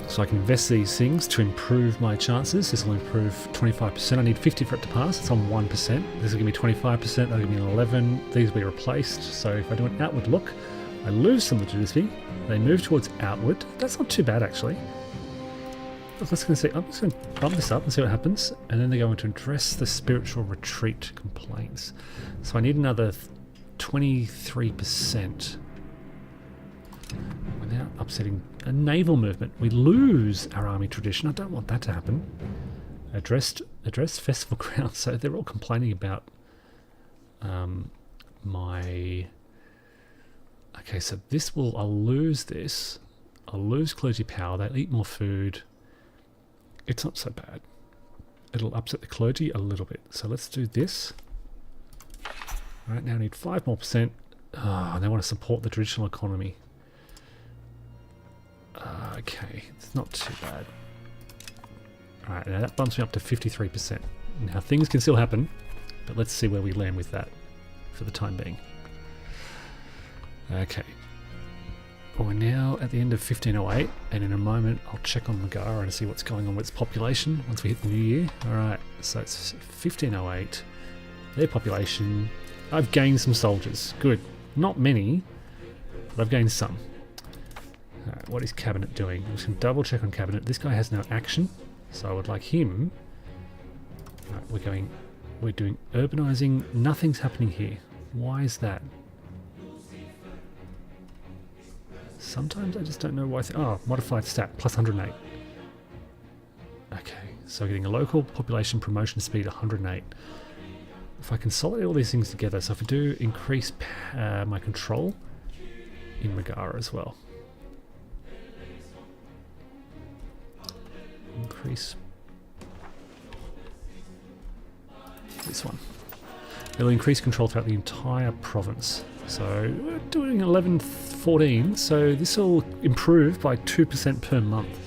so I can invest these things to improve my chances. This will improve 25%. I need 50 for it to pass. It's on 1%. This will give me 25%. That'll give me an 11. These will be replaced. So if I do an outward look, I lose some legitimacy. They move towards outward. That's not too bad actually. Look, I'm just going to bump this up and see what happens. And then they're going to address the spiritual retreat complaints. So I need another 23%. Without upsetting a naval movement. We lose our army tradition. I don't want that to happen. Addressed festival grounds. So they're all complaining about my... Okay, so this will... I'll lose this. I'll lose clergy power. They'll eat more food. It's not so bad. It'll upset the clergy a little bit. So let's do this. Alright, now I need 5 more percent. Oh, they want to support the traditional economy. Okay, it's not too bad. Alright, now that bumps me up to 53%. Now things can still happen, but let's see where we land with that for the time being. Okay. We're now at the end of 1508, and in a moment I'll check on Megara and see what's going on with its population once we hit the new year. Alright, so it's 1508. Their population, I've gained some soldiers. Good. Not many, but I've gained some. Alright, what is Cabinet doing? I'm just going to double check on Cabinet. This guy has no action, so I would like him. Alright, we're doing urbanizing. Nothing's happening here. Why is that? Sometimes I just don't know why. Oh, modified stat, plus 108. Okay, so getting a local population promotion speed 108. If I consolidate all these things together, so if I do increase my control in Megara as well. Increase this one. It'll increase control throughout the entire province. So we're doing 1114, so this will improve by 2% per month,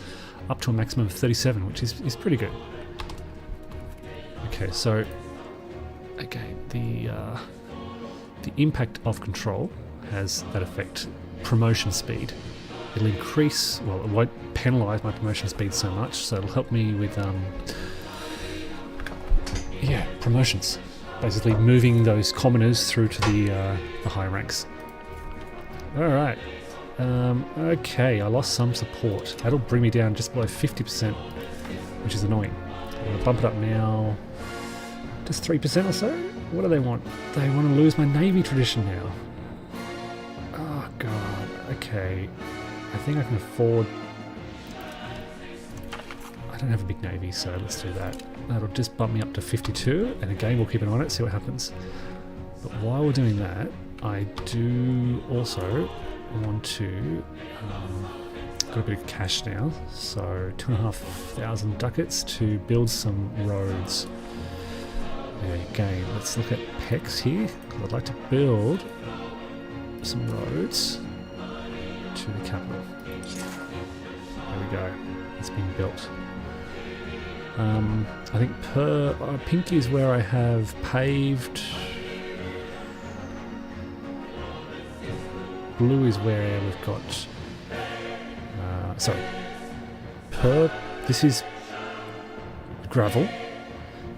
up to a maximum of 37, which is pretty good. Okay, so again, the impact of control has that effect. Promotion speed. It'll increase, well, it won't penalise my promotion speed so much, so it'll help me with, yeah, promotions. Basically moving those commoners through to the high ranks. Alright. Okay, I lost some support. That'll bring me down just below 50%, which is annoying. I'm going to bump it up now. Just 3% or so? What do they want? They want to lose my navy tradition now. Oh god. Okay. I think I can afford... I don't have a big navy, so let's do that. That'll just bump me up to 52, and again we'll keep an eye on it, see what happens. But while we're doing that, I do also want to... got a bit of cash now, so 2,500 ducats to build some roads. Again, let's look at PEX here, because I'd like to build some roads to the capital. There we go, it's being built. I think pink is where I have paved. Blue is where we've got. This is gravel.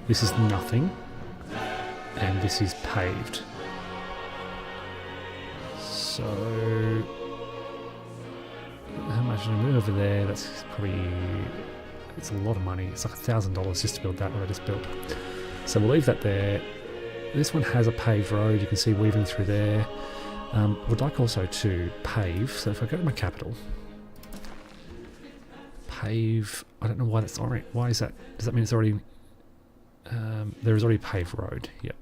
This is nothing, and this is paved. So, how much did I move over there? That's probably. It's a lot of money. It's like $1,000 just to build that what I just built. So we'll leave that there. This one has a paved road. You can see weaving through there. Would like also to pave. So if I go to my capital, pave. I don't know why that's alright. Why is that? Does that mean it's already? There is already a paved road. Yep.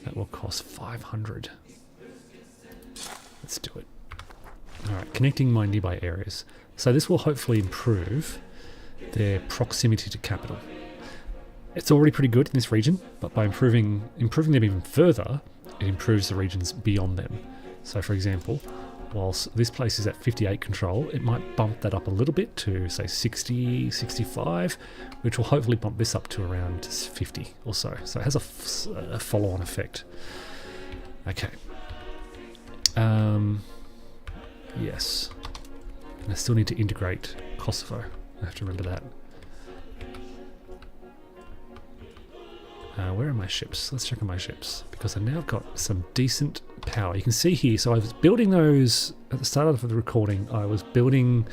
That will cost 500. Let's do it. Alright, connecting my nearby areas. So this will hopefully improve their proximity to capital. It's already pretty good in this region, but by improving them even further, it improves the regions beyond them. So for example, whilst this place is at 58 control, it might bump that up a little bit to say 60, 65, which will hopefully bump this up to around 50 or so. So it has a follow-on effect. Okay. Yes. And I still need to integrate Kosovo. I have to remember that. Where are my ships? Let's check on my ships, because I've now got some decent power. You can see here, so I was building those, at the start of the recording, I was building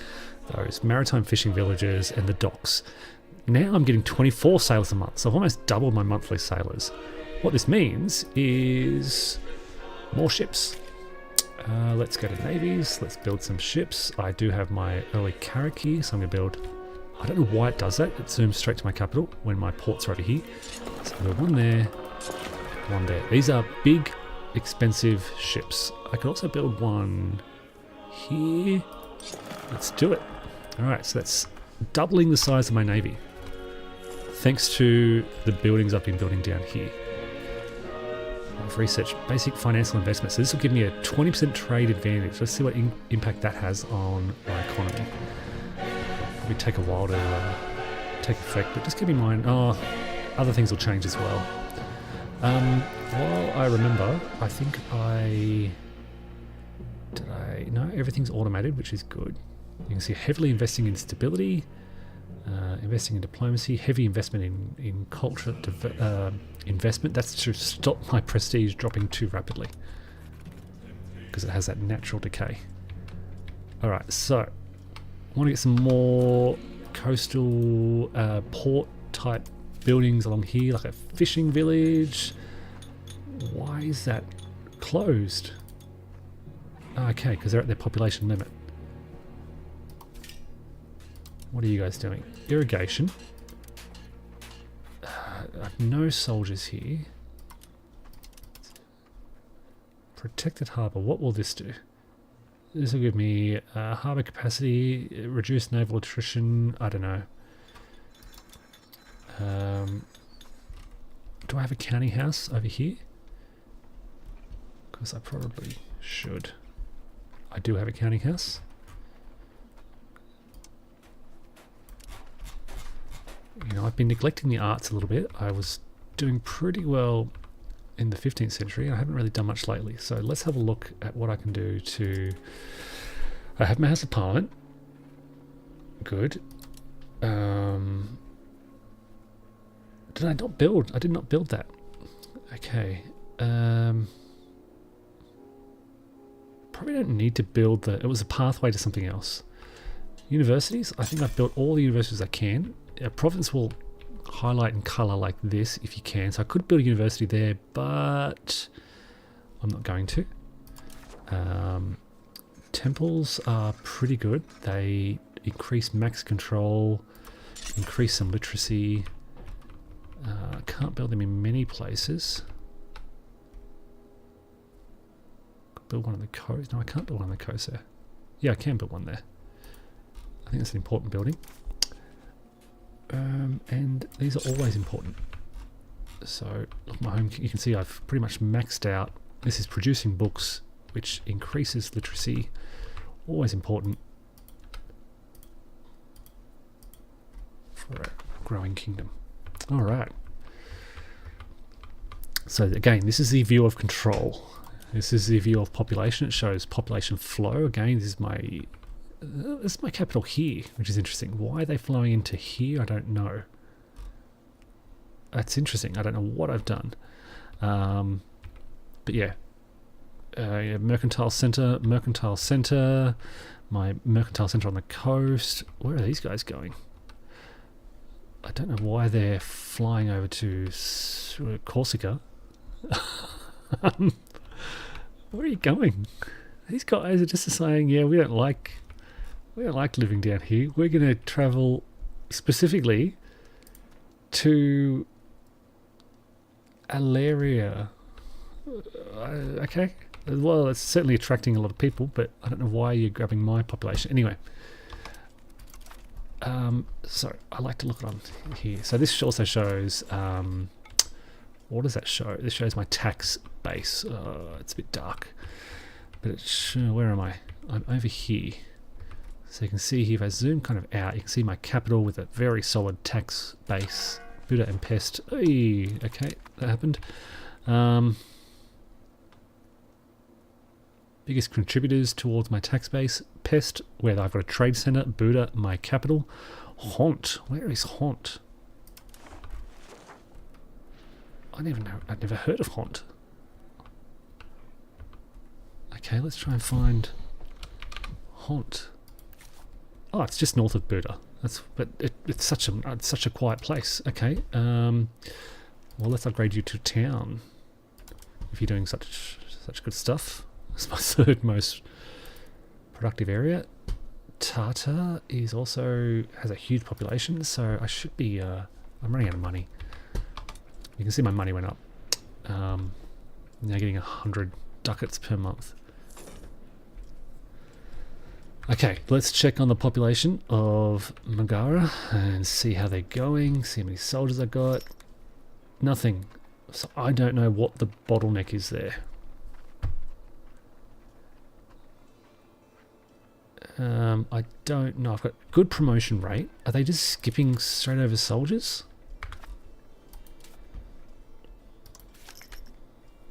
those maritime fishing villages and the docks. Now I'm getting 24 sailors a month, so I've almost doubled my monthly sailors. What this means is more ships. Let's go to navies, let's build some ships. I do have my early carrack here, so I'm going to build... I don't know why it does that. It zooms straight to my capital when my ports are over here. So I'll build one there, one there. These are big, expensive ships. I could also build one here. Let's do it. Alright, so that's doubling the size of my navy. thanks to the buildings I've been building down here. I've researched basic financial investments. So this will give me a 20% trade advantage. Let's see what impact that has on my economy. Probably take a while to take effect, but just keep in mind, other things will change as well. While I remember, I think no, everything's automated, which is good. You can see heavily investing in stability, investing in diplomacy, heavy investment in culture investment. That's to stop my prestige dropping too rapidly, because it has that natural decay. Alright, so I want to get some more coastal port type buildings along here, like a fishing village. Why is that closed? Okay, because they're at their population limit. What are you guys doing? Irrigation. I have no soldiers here. Protected harbour. What will this do? This will give me harbour capacity, reduced naval attrition. I don't know. Do I have a counting house over here? Because I probably should. I do have a counting house. You know, I've been neglecting the arts a little bit. I was doing pretty well in the 15th century. I haven't really done much lately. So let's have a look at what I can do to... I have my House of Parliament. Good. Did I not build? I did not build that. Okay. Probably don't need to build the... It was a pathway to something else. Universities. I think I've built all the universities I can. A province will highlight and colour like this if you can. So I could build a university there, but I'm not going to. Temples are pretty good. They increase max control, increase some literacy. I can't build them in many places. Could build one on the coast. No, I can't build one on the coast there. Yeah, I can build one there. I think that's an important building. And these are always important. So, look, my home, you can see I've pretty much maxed out. This is producing books, which increases literacy. Always important for a growing kingdom. All right. So again, this is the view of control. This is the view of population. It shows population flow. Again, this is my capital here, which is interesting. Why are they flowing into here? I don't know. That's interesting. I don't know what I've done. But yeah. Mercantile centre. My mercantile centre on the coast. Where are these guys going? I don't know why they're flying over to Corsica. Where are you going? These guys are just saying, yeah, we don't like living down here. We're going to travel specifically to Alaria. Okay. Well, it's certainly attracting a lot of people, but I don't know why you're grabbing my population. Anyway. So I like to look on here. So this also shows, what does that show? This shows my tax base. It's a bit dark, but it's, where am I? I'm over here. So you can see here, if I zoom kind of out, you can see my capital with a very solid tax base. Buddha and Pest. Hey, okay, that happened. Biggest contributors towards my tax base. Pest, where I've got a trade center. Buddha, my capital. Haunt, where is Haunt? I never know. I've never heard of Haunt. Okay, let's try and find Haunt. Oh, it's just north of Buddha. It's such a quiet place. Okay. Well, let's upgrade you to town. If you're doing such good stuff. It's my third most productive area. Tata is also has a huge population, so I should be. I'm running out of money. You can see my money went up. Now getting 100 ducats per month. Okay, let's check on the population of Megara and see how they're going, see how many soldiers I got. Nothing. So I don't know what the bottleneck is there. I don't know. I've got good promotion rate. Are they just skipping straight over soldiers?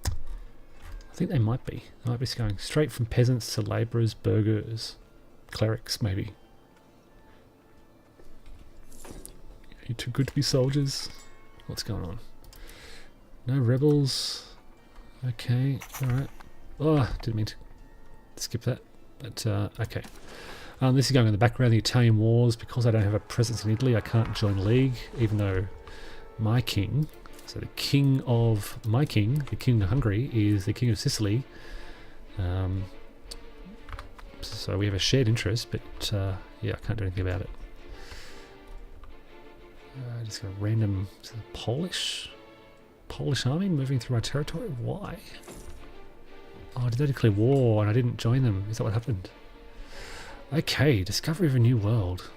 I think they might be. They might be going straight from peasants to labourers, burghers, clerics maybe. You're too good to be soldiers. What's going on? No rebels. Okay, alright. Oh, didn't mean to skip that. But, okay. This is going in the background, the Italian wars. Because I don't have a presence in Italy, I can't join League, even though my king, so the king of my king, the king of Hungary, is the king of Sicily. So we have a shared interest, but yeah, I can't do anything about it. Just got a random Polish army moving through our territory. Why? Oh, did they declare war and I didn't join them? Is that what happened? Okay, discovery of a new world.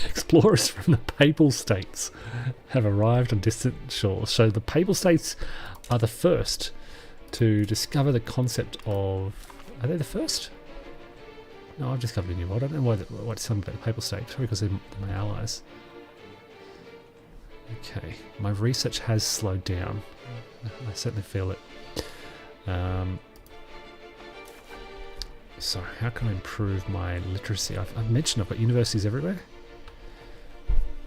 Explorers from the Papal States have arrived on distant shores. So the Papal States are the first to discover the concept of... Are they the first? No, I've discovered a new world. I don't know what's something about the Papal States. Probably because they're my allies. Okay, my research has slowed down. I certainly feel it. So how can I improve my literacy? I've mentioned I've got universities everywhere.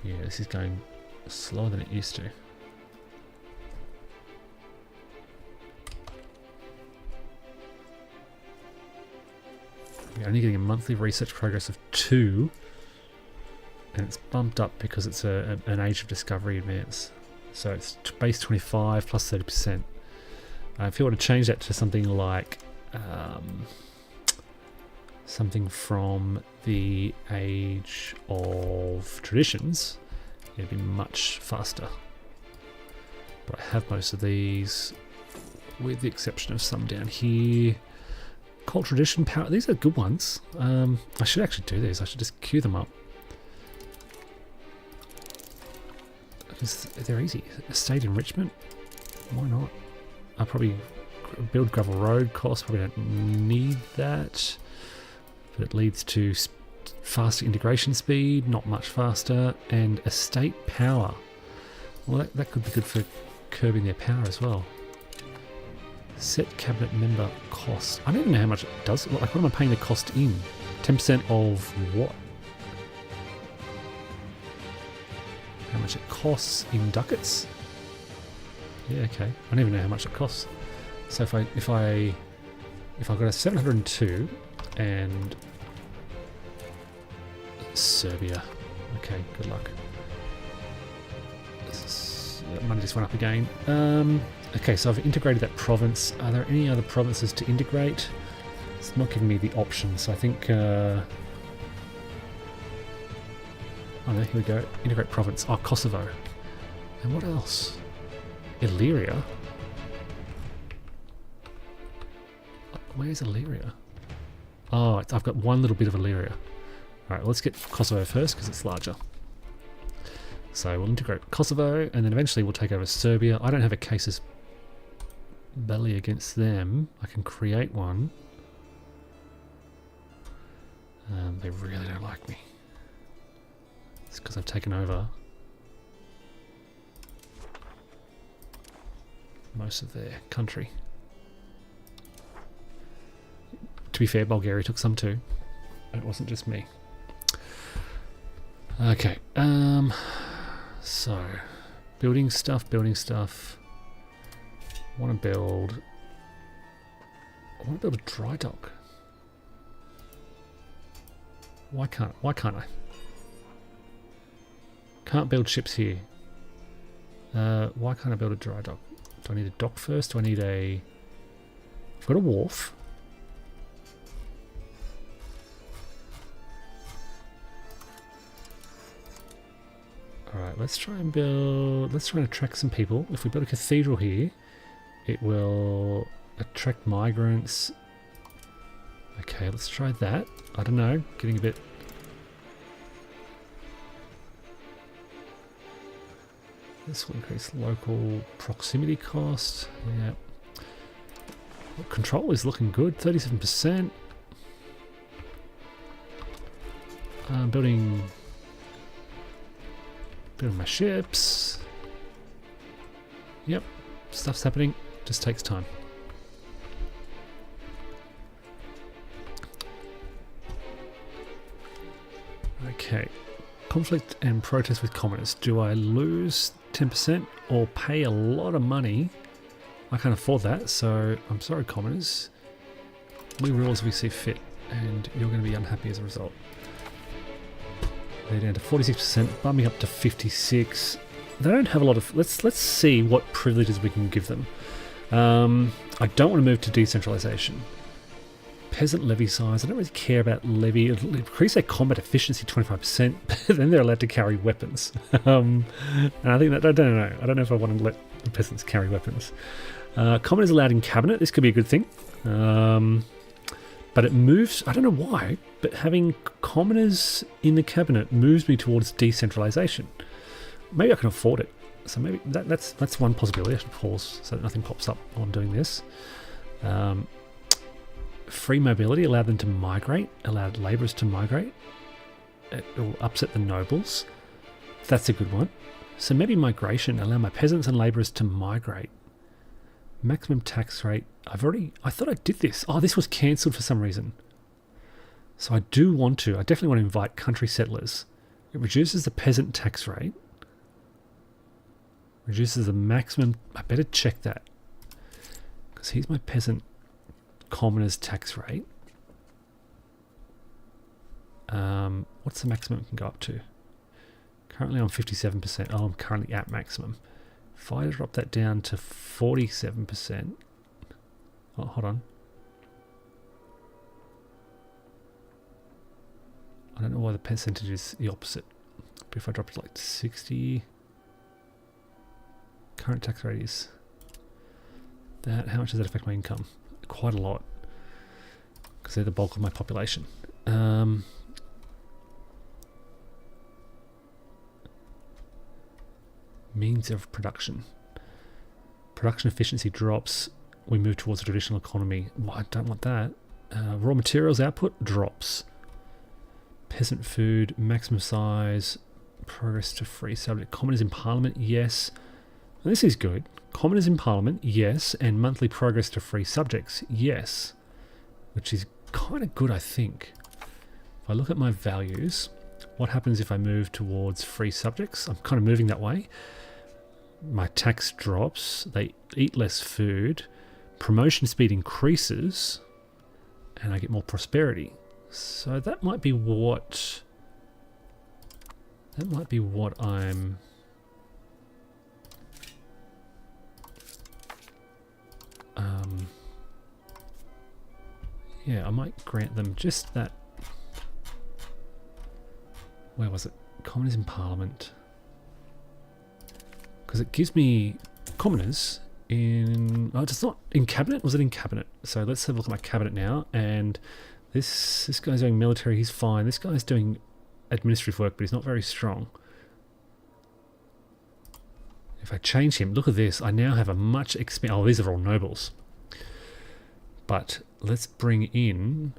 Yeah, this is going slower than it used to. We're only getting a monthly research progress of 2, and it's bumped up because it's an age of discovery advance. So it's base 25 plus 30%. If you want to change that to something like something from the age of traditions, it'd be much faster. But I have most of these, with the exception of some down here. Cult tradition power, these are good ones. I should actually do these. I should just queue them up. Because they're easy. Estate enrichment, why not? I'll probably build gravel road cost, probably don't need that. But it leads to faster integration speed, not much faster, and estate power. Well, that could be good for curbing their power as well. Set cabinet member cost. I don't even know how much it does. Like, what am I paying the cost in? 10% of what? How much it costs in ducats? Yeah, okay. I don't even know how much it costs. So if I've got a 702 and Serbia. Okay, good luck. Money just went up again. Okay, so I've integrated that province. Are there any other provinces to integrate? It's not giving me the option, so I think... oh no, here we go. Integrate province. Oh, Kosovo. And what else? Illyria? Where's Illyria? Oh, I've got one little bit of Illyria. Alright, let's get Kosovo first because it's larger. So we'll integrate Kosovo and then eventually we'll take over Serbia. I don't have a casus belli against them. I can create one. They really don't like me. It's because I've taken over most of their country. To be fair, Bulgaria took some too. It wasn't just me. Okay, so building stuff. I want to build a dry dock. Why can't I? Can't build ships here. Why can't I build a dry dock? Do I need a dock first? Do I need a... I've got a wharf. Alright, let's try and attract some people. If we build a cathedral here, it will attract migrants. Okay, let's try that. I don't know, getting a bit... This will increase local proximity cost. Yeah. Well, control is looking good, 37%. Building my ships. Yep, stuff's happening. Just takes time. Okay. Conflict and protest with commoners. Do I lose 10% or pay a lot of money? I can't afford that, so I'm sorry, commoners. We rule as we see fit, and you're going to be unhappy as a result. They're down to 46%, bumping up to 56. They don't have a lot of... Let's see what privileges we can give them. I don't want to move to decentralization. Peasant levy size. I don't really care about levy. It'll increase their combat efficiency 25%, but then they're allowed to carry weapons. And I think that... I don't know. I don't know if I want to let the peasants carry weapons. Commoners allowed in cabinet. This could be a good thing. But it moves... I don't know why, but having commoners in the cabinet moves me towards decentralization. Maybe I can afford it. So maybe that's one possibility. I should pause so that nothing pops up while I'm doing this. Free mobility, allowed them to migrate, allowed labourers to migrate. It will upset the nobles. That's a good one. So maybe migration, allow my peasants and labourers to migrate. Maximum tax rate. I thought I did this. Oh, this was cancelled for some reason. So I definitely want to invite country settlers. It reduces the peasant tax rate. Reduces the maximum. I better check that. Because here's my peasant commoners tax rate. What's the maximum it can go up to? Currently I'm 57%. Oh, I'm currently at maximum. If I drop that down to 47%. Oh, hold on. I don't know why the percentage is the opposite. But if I drop it to like 60... Current tax rate is that. How much does that affect my income? Quite a lot. Because they're the bulk of my population. Means of production. Production efficiency drops. We move towards a traditional economy. Well, I don't want that. Raw materials output drops. Peasant food, maximum size, progress to free subject. Commoners in parliament, yes. This is good. Commoners in parliament, yes. And monthly progress to free subjects, yes. Which is kind of good, I think. If I look at my values, what happens if I move towards free subjects? I'm kind of moving that way. My tax drops. They eat less food. Promotion speed increases. And I get more prosperity. So that might be what... I'm... yeah, I might grant them just that. Where was it? Commoners in Parliament. Because it gives me commoners in... Oh, it's not in Cabinet? Was it in Cabinet? So let's have a look at my Cabinet now. And this guy's doing military, he's fine. This guy's doing administrative work, but he's not very strong. If I change him, look at this. I now have a much oh, these are all nobles. But let's bring in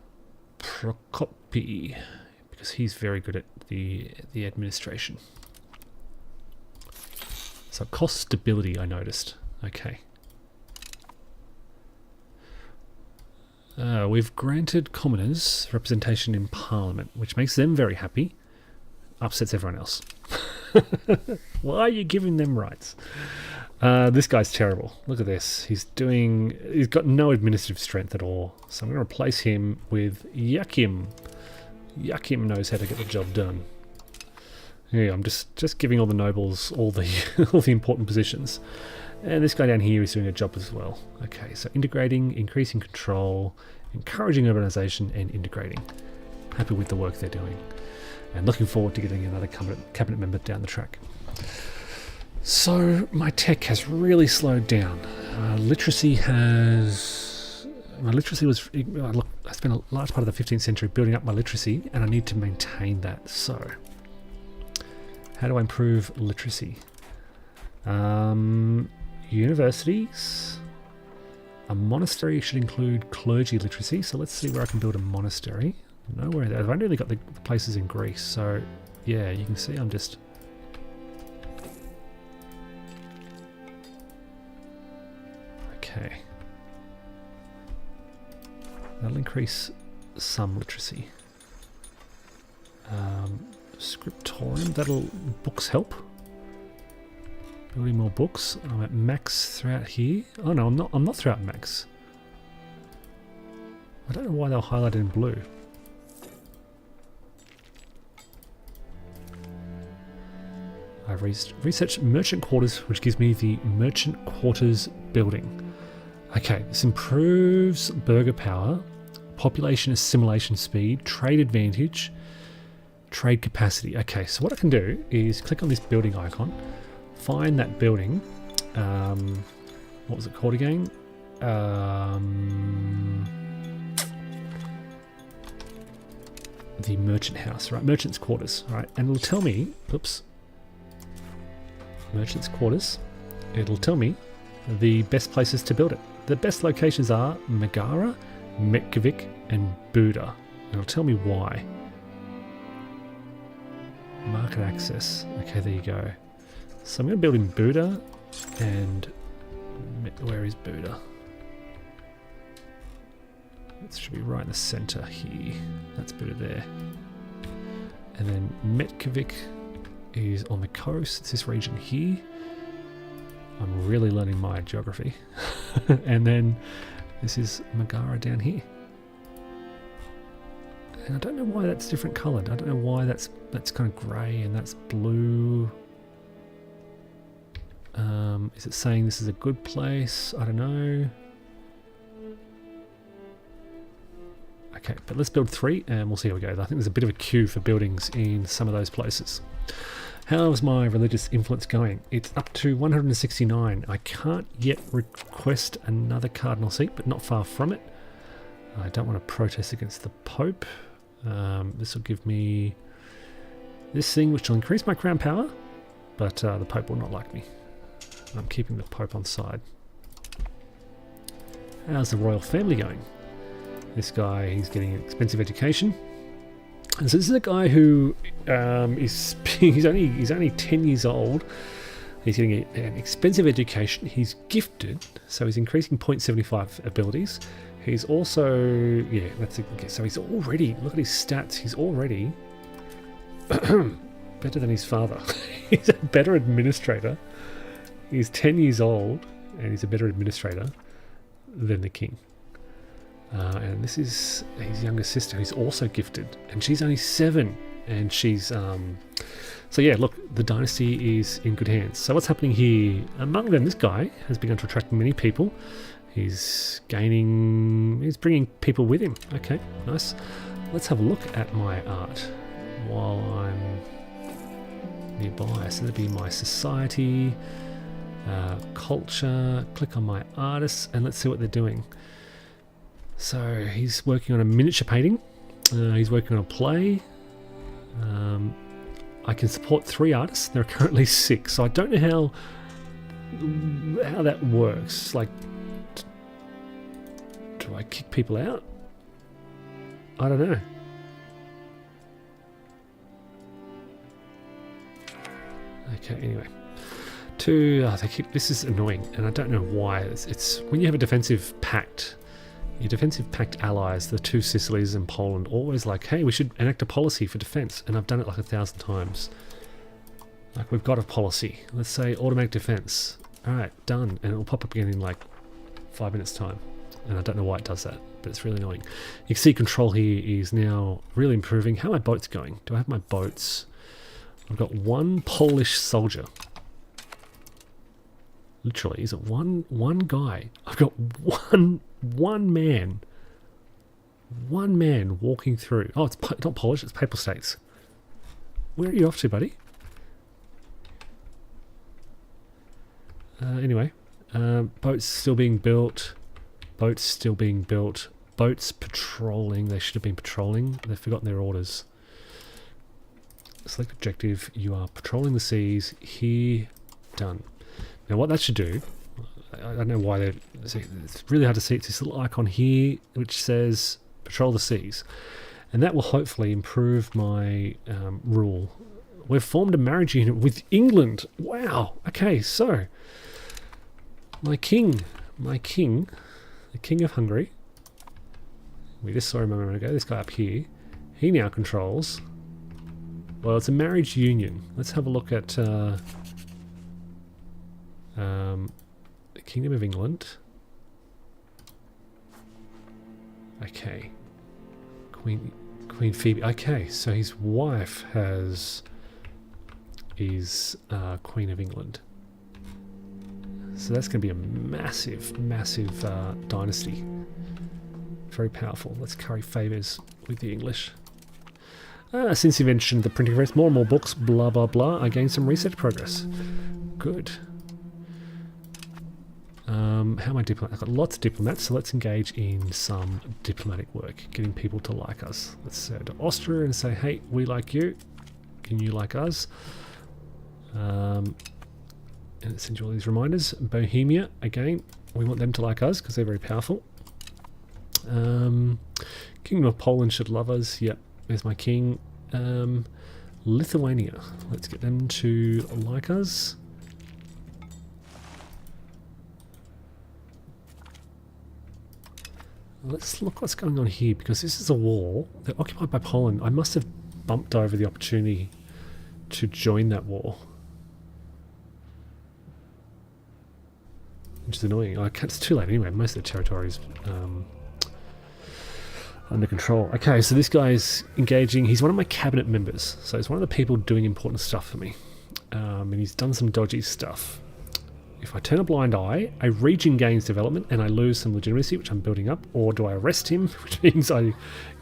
Prokopi, because he's very good at the administration. So cost stability, I noticed. Okay. We've granted commoners representation in Parliament, which makes them very happy. Upsets everyone else. Why are you giving them rights? This guy's terrible. Look at this. He's got no administrative strength at all. So I'm going to replace him with Yakim. Yakim knows how to get the job done. Yeah, I'm just giving all the nobles all the all the important positions. And this guy down here is doing a job as well. Okay, so integrating, increasing control, encouraging urbanization, and integrating. Happy with the work they're doing. And looking forward to getting another cabinet member down the track. So my tech has really slowed down. Literacy was... Look, I spent a large part of the 15th century building up my literacy, and I need to maintain that. So, how do I improve literacy? Universities. A monastery should include clergy literacy, so let's see where I can build a monastery. Nowhere there. I've only really got the places in Greece, so yeah, you can see I'm just... Okay. That'll increase some literacy. Scriptorium, books help. Building more books. I'm at max throughout here. Oh no, I'm not throughout max. I don't know why they're highlighted in blue. I've researched merchant quarters, which gives me the merchant quarters building. Okay, this improves burger power, population assimilation speed, trade advantage, trade capacity. Okay, so what I can do is click on this building icon, find that building. What was it called again? The merchant house, right? Merchant's quarters, right? And it'll tell me, oops, merchant's quarters. It'll tell me the best places to build it. The best locations are Megara, Metkivik, and Buda. And it'll tell me why. Market access. Okay, there you go. So I'm going to build in Buda, and where is Buda? It should be right in the center here. That's Buda there. And then Metkivik is on the coast. It's this region here. I'm really learning my geography. And then this is Megara down here. And I don't know why that's different coloured. I don't know why that's kind of grey and that's blue. Is it saying this is a good place? I don't know. Okay, but let's build 3 and we'll see how we go. I think there's a bit of a queue for buildings in some of those places. How's my religious influence going? It's up to 169. I can't yet request another cardinal seat, but not far from it. I don't want to protest against the Pope. This will give me this thing, which will increase my crown power, but the Pope will not like me. I'm keeping the Pope on side. How's the royal family going? This guy, he's getting an expensive education. And so this is a guy who he's only 10 years old. He's getting an expensive education. He's gifted, so he's increasing 0.75 abilities. He's also, yeah, okay, so he's already, look at his stats, he's already better than his father. He's a better administrator. He's 10 years old and he's a better administrator than the king. And this is his younger sister who's also gifted, and she's only 7, and she's so yeah, look, the dynasty is in good hands. So what's happening here? Among them, this guy has begun to attract many people. He's bringing people with him. Okay, nice. Let's have a look at my art while I'm nearby. So that'd be my society, culture. Click on my artists and let's see what they're doing. So he's working on a miniature painting. He's working on a play. I can support 3 artists. There are currently 6. So I don't know how that works. Like, do I kick people out? I don't know. Okay, anyway. This is annoying, and I don't know why. It's when you have a defensive pact. Your defensive pact allies, the 2 Sicilies and Poland, always like, hey, we should enact a policy for defense. And I've done it like 1,000 times. Like, we've got a policy. Let's say automatic defense. Alright, done. And it'll pop up again in like 5 minutes time. And I don't know why it does that, but it's really annoying. You can see control here is now really improving. How are my boats going? Do I have my boats? I've got 1 Polish soldier. Literally, is it one guy? I've got one man walking through. Oh, it's not Polish, it's Papal States. Where are you off to, buddy? Anyway, boats still being built. boats patrolling. They should have been patrolling. They've forgotten their orders. Select objective. You are patrolling the seas. Here. Done. Now what that should do, I don't know why they're... It's really hard to see. It's this little icon here which says patrol the seas. And that will hopefully improve my rule. We've formed a marriage unit with England. Wow. Okay, so my king, the king of Hungary. We just saw him a moment ago. This guy up here, he now controls. Well, it's a marriage union. Let's have a look at the Kingdom of England. Okay, Queen Phoebe. Okay, so his wife is Queen of England. So that's going to be a massive dynasty. Very powerful. Let's curry favours with the English. Since the invention of the printing press, more and more books, blah blah blah. I gained some research progress. Good. How am I diplomat? I've got lots of diplomats, so let's engage in some diplomatic work, getting people to like us. Let's go to Austria and say, hey, we like you. Can you like us? And it sends you all these reminders. Bohemia, again, we want them to like us because they're very powerful. Kingdom of Poland should love us. Yep, there's my king. Lithuania, let's get them to like us. Let's look what's going on here, because this is a war. They're occupied by Poland. I must have bumped over the opportunity to join that war. Which is annoying. It's too late anyway. Most of the territory's under control. Okay, so this guy is engaging. He's one of my cabinet members. So he's one of the people doing important stuff for me. And he's done some dodgy stuff. If I turn a blind eye, a region gains development and I lose some legitimacy, which I'm building up. Or do I arrest him, which means I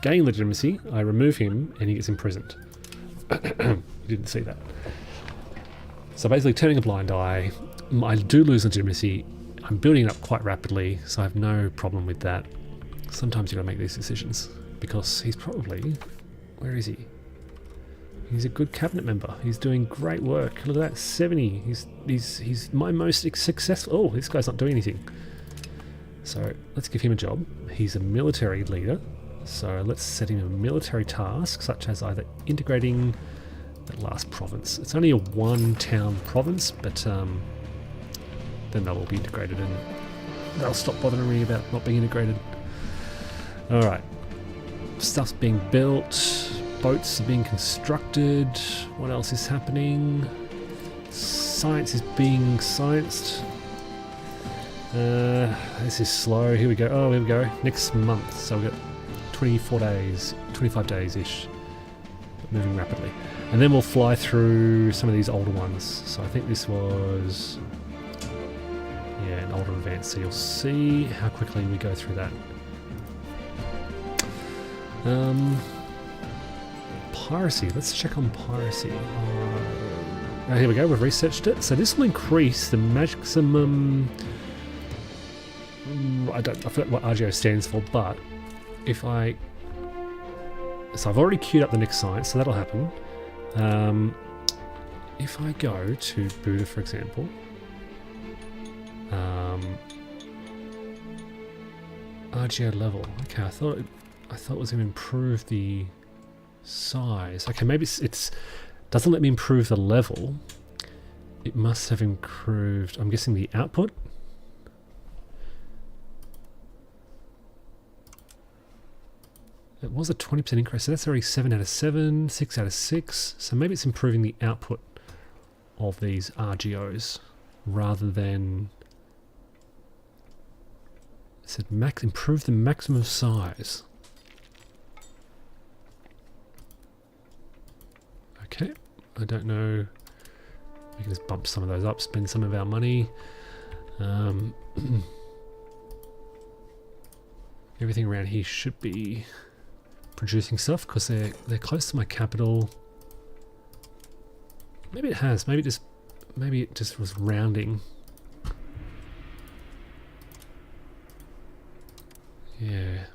gain legitimacy, I remove him, and he gets imprisoned. You didn't see that. So basically turning a blind eye, I do lose legitimacy. I'm building it up quite rapidly, so I have no problem with that. Sometimes you've got to make these decisions, because he's probably... Where is he? He's a good cabinet member. He's doing great work. Look at that, 70. He's my most successful... Oh, this guy's not doing anything. So let's give him a job. He's a military leader, so let's set him a military task, such as either integrating that last province. It's only a one-town province, but then they'll all be integrated and they'll stop bothering me about not being integrated. Alright. Stuff's being built. Boats are being constructed. What else is happening? Science is being scienced. This is slow. Here we go. Oh, here we go. Next month. So we've got 24 days, 25 days-ish. Moving rapidly. And then we'll fly through some of these older ones. So I think this was... Yeah, an older event. So you'll see how quickly we go through that. Piracy. Let's check on piracy. Oh, here we go. We've researched it. So this will increase the maximum... I forget what RGO stands for, but if I... So I've already queued up the next science, so that'll happen. If I go to Buddha, for example... RGO level. Okay, I thought it was going to improve the size. Okay, maybe it's doesn't let me improve the level. It must have improved, I'm guessing, the output. It was a 20% increase, so that's already 7 out of 7, 6 out of 6. So maybe it's improving the output of these RGOs rather than... It said improve the maximum size. Okay, I don't know. We can just bump some of those up, spend some of our money. Everything around here should be producing stuff because they're close to my capital. Maybe it has. Maybe it just was rounding. Yeah.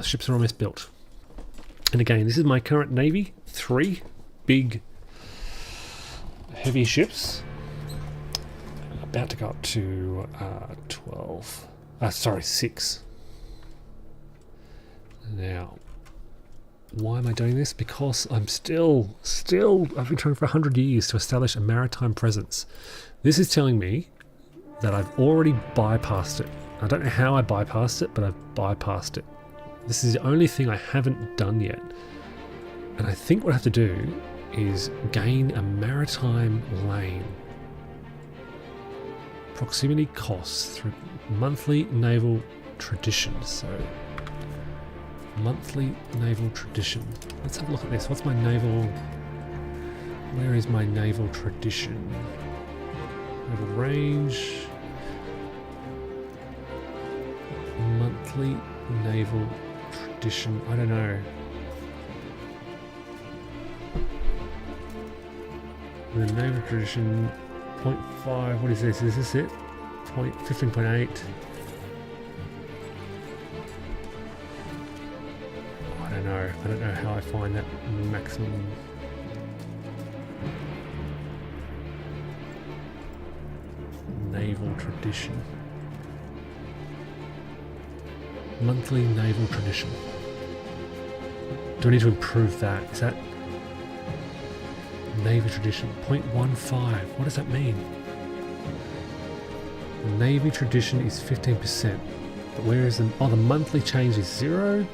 Ships are almost built. And again, this is my current navy. 3 big, heavy ships. About to go up to 12. 6. Now, why am I doing this? Because I'm still, I've been trying for 100 years to establish a maritime presence. This is telling me that I've already bypassed it. I don't know how I bypassed it, but I've bypassed it. This is the only thing I haven't done yet. And I think what I have to do is gain a maritime lane. Proximity costs through monthly naval tradition. So, monthly naval tradition. Let's have a look at this. What's my naval... Where is my naval tradition? Naval range... Monthly naval tradition. I don't know. The naval tradition 0.5. What is this? Is this it? 15.8. I don't know. I don't know how I find that maximum. Naval tradition. Monthly naval tradition. Do I need to improve that? Is that Navy tradition 0.15? What does that mean? The Navy tradition is 15%. But where is the... Oh, the monthly change is 0?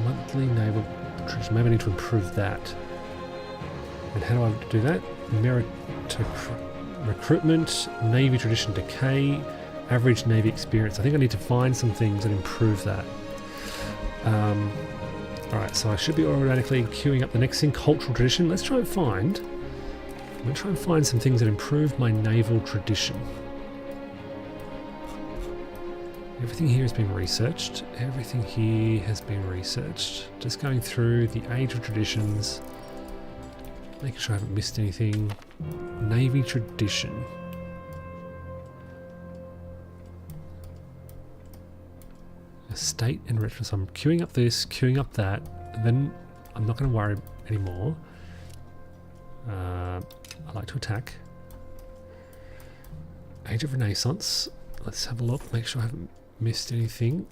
Monthly naval tradition. Maybe I need to improve that. And how do I do that? Recruitment, Navy tradition decay, average Navy experience. I think I need to find some things and improve that. Alright, so I should be automatically queuing up the next thing, cultural tradition. Let's try and find... I'm going to try and find some things that improve my naval tradition. Everything here has been researched. Everything here has been researched. Just going through the age of traditions. Making sure I haven't missed anything. Navy tradition. Estate enrichment. So I'm queuing up this, queuing up that, and then I'm not going to worry anymore. I like to attack. Age of Renaissance. Let's have a look. Make sure I haven't missed anything.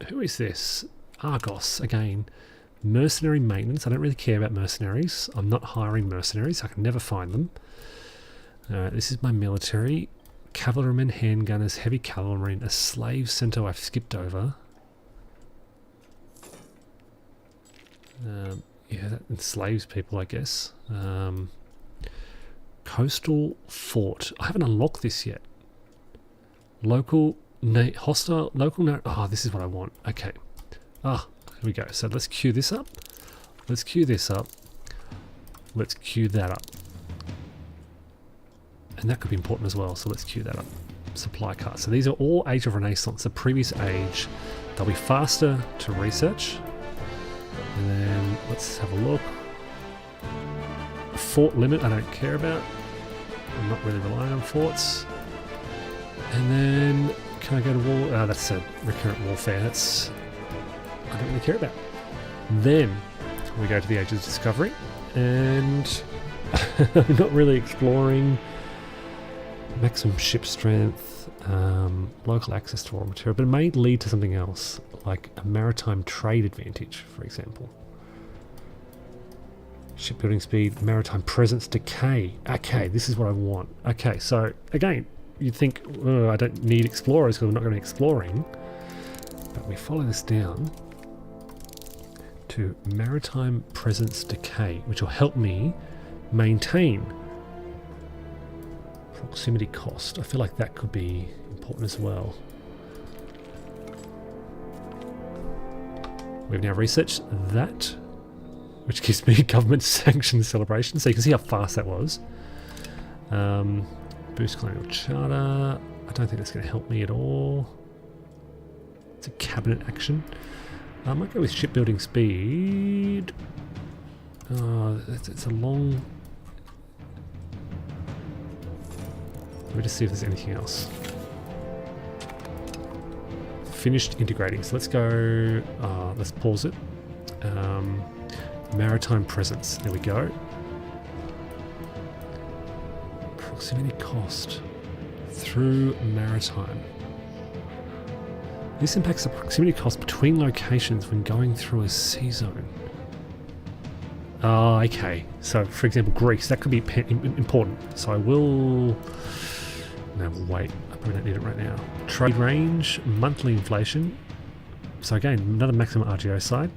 Who is this? Argos again. Mercenary maintenance. I don't really care about mercenaries. I'm not hiring mercenaries. I can never find them. This is my military. Cavalrymen, handgunners, heavy cavalry, a slave center I've skipped over. Yeah, that enslaves people, I guess. Coastal fort. I haven't unlocked this yet. Local, hostile, local. Oh, this is what I want. Okay. Ah, here we go. So let's queue this up. Let's queue this up. Let's queue that up. And that could be important as well, so let's queue that up. Supply carts. So these are all Age of Renaissance, the previous age. They'll be faster to research. And then let's have a look. Fort limit I don't care about. I'm not really relying on forts. And then can I go to war? Oh, that's a recurrent warfare. That's I don't really care about. Then we go to the Age of Discovery, and I'm not really exploring. Maximum ship strength, local access to raw material, but it may lead to something else, like a maritime trade advantage, for example. Shipbuilding speed, maritime presence decay. Okay, this is what I want. Okay, so again, you'd think, oh, I don't need explorers because we're not going to be exploring, but we follow this down to maritime presence decay, which will help me maintain proximity cost. I feel like that could be important as well. We've now researched that, which gives me government sanctioned celebration. So you can see how fast that was. Boost colonial charter. I don't think that's going to help me at all. It's a cabinet action. I might go with shipbuilding speed. It's a long... Let me just see if there's anything else. Finished integrating. So let's go, let's pause it. Maritime presence. There we go. Proximity cost through maritime. This impacts the proximity cost between locations when going through a sea zone. Oh, okay. So, for example, Greece, that could be important. So I will... No, we'll wait. I probably don't need it right now. Trade range, monthly inflation. So again, another maximum RGO side.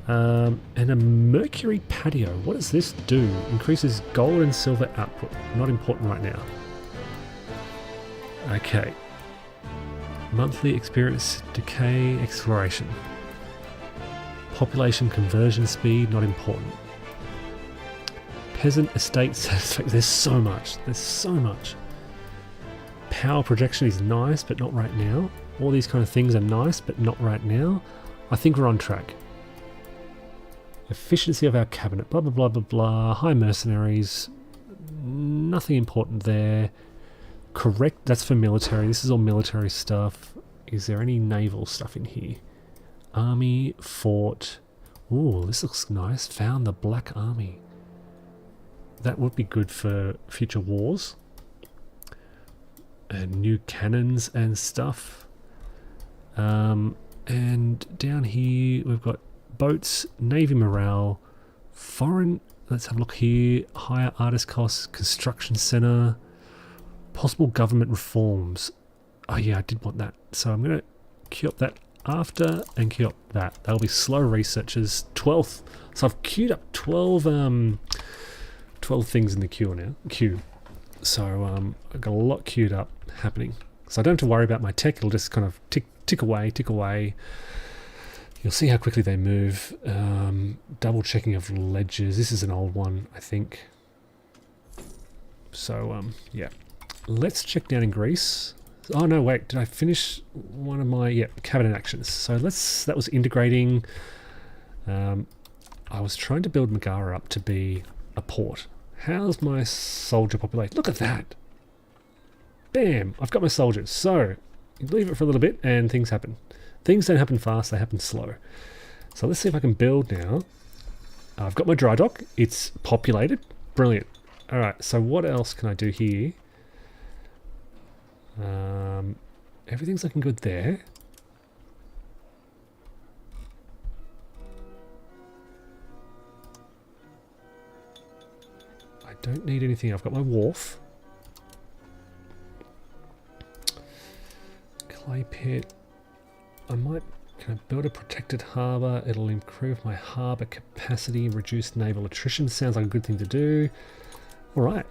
And a mercury patio. What does this do? Increases gold and silver output. Not important right now. Okay. Monthly experience decay exploration. Population conversion speed, not important. Peasant estate satisfaction. There's so much. There's so much. Power projection is nice, but not right now. All these kind of things are nice, but not right now. I think we're on track. Efficiency of our cabinet, blah, blah, blah, blah, blah. High mercenaries. Nothing important there. Correct, that's for military. This is all military stuff. Is there any naval stuff in here? Army, fort. Ooh, this looks nice. Found the Black Army. That would be good for future wars. And new cannons and stuff. And down here we've got boats, navy morale, foreign, let's have a look here, higher artist costs, construction center, possible government reforms. Oh yeah, I did want that. So I'm going to queue up that after and queue up that. That'll be slow researchers. 12th. So I've queued up 12 things in the queue. So I've got a lot queued up happening. So I don't have to worry about my tech. It'll just kind of tick away. You'll see how quickly they move. Double checking of ledgers. This is an old one, I think. So yeah. Let's check down in Greece. Oh no, wait, did I finish one of my cabinet actions? So that was integrating. I was trying to build Megara up to be a port. How's my soldier population? Look at that. Bam, I've got my soldiers. So you leave it for a little bit and things happen. Things don't happen fast, they happen slow. So let's see if I can build now. I've got my dry dock. It's populated. Brilliant. All right, so what else can I do here? Everything's looking good there. I don't need anything. I've got my wharf. Clay pit. Can I build a protected harbour? It'll improve my harbour capacity, reduce naval attrition. Sounds like a good thing to do. All right.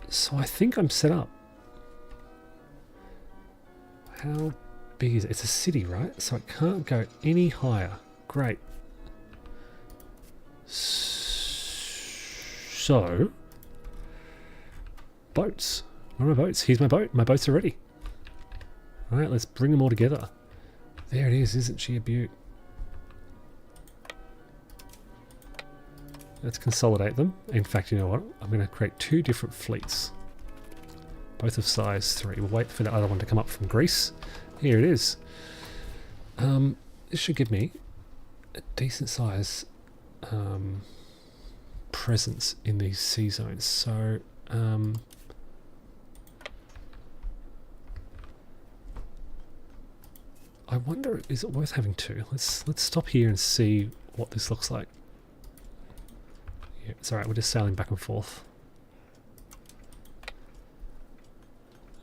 So I think I'm set up. How big is it? It's a city, right? So it can't go any higher. Great. So, boats. Where are my boats? Here's my boat. My boats are ready. All right, let's bring them all together. There it is. Isn't she a beaut? Let's consolidate them. In fact, you know what? I'm going to create 2 different fleets. Both of size 3. We'll wait for the other one to come up from Greece. Here it is. This should give me a decent size presence in these sea zones. So, I wonder, is it worth having 2? Let's stop here and see what this looks like. Yeah, it's alright, we're just sailing back and forth.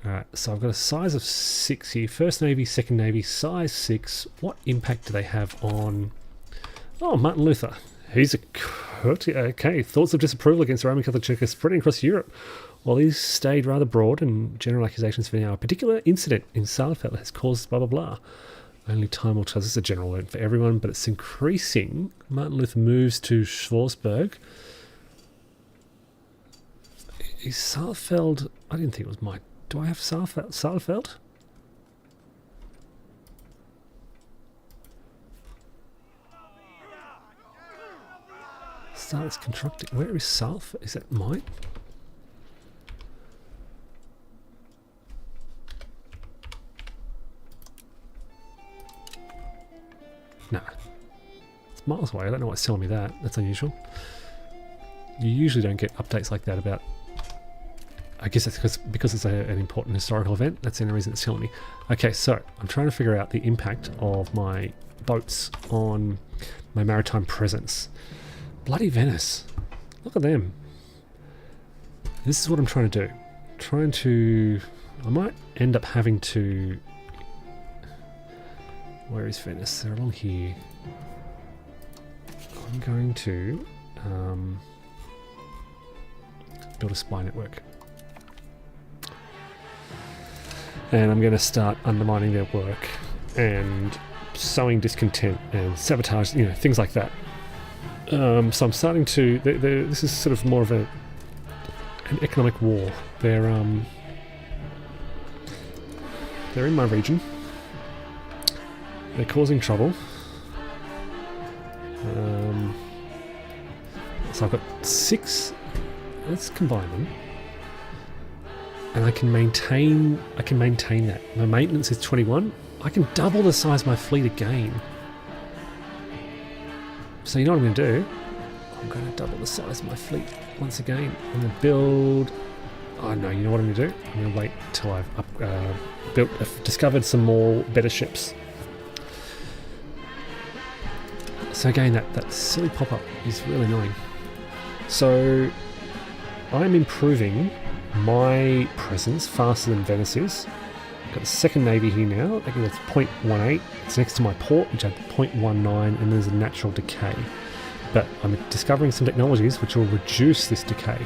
Alright, so I've got a size of 6 here. First Navy, Second Navy, size 6. What impact do they have on... Oh, Martin Luther. He's a... Okay, thoughts of disapproval against the Roman Catholic Church are spreading across Europe. While these stayed rather broad and general accusations for now, a particular incident in Saalfeld has caused blah blah blah. Only time will tell. This is a general alert for everyone, but it's increasing. Martin Luther moves to Schwarzburg. Is Saalfeld... I didn't think it was my... Do I have Saalfeld? Starts constructing. Where is Saalfeld? Is that mine? No. It's miles away. I don't know what's telling me that. That's unusual. You usually don't get updates like that about... I guess that's because it's an important historical event. That's the only reason it's telling me. Okay, so I'm trying to figure out the impact of my boats on my maritime presence. Bloody Venice. Look at them. This is what I'm trying to do. I might end up having to... Where is Venice? They're along here. I'm going to build a spy network. And I'm going to start undermining their work and sowing discontent and sabotage, you know, things like that. So I'm starting to... this is sort of more of an economic war. They're in my region. They're causing trouble. So I've got 6. Let's combine them. And I can maintain that. My maintenance is 21. I can double the size of my fleet again. So you know what I'm going to do? I'm going to double the size of my fleet once again. I'm going to build... Oh no, you know what I'm going to do? I'm going to wait till I've discovered some more better ships. So again, that silly pop-up is really annoying. So I'm improving my presence faster than Venice is. I've got the second navy here now. I think that's 0.18. It's next to my port, which I have 0.19, and there's a natural decay. But I'm discovering some technologies which will reduce this decay.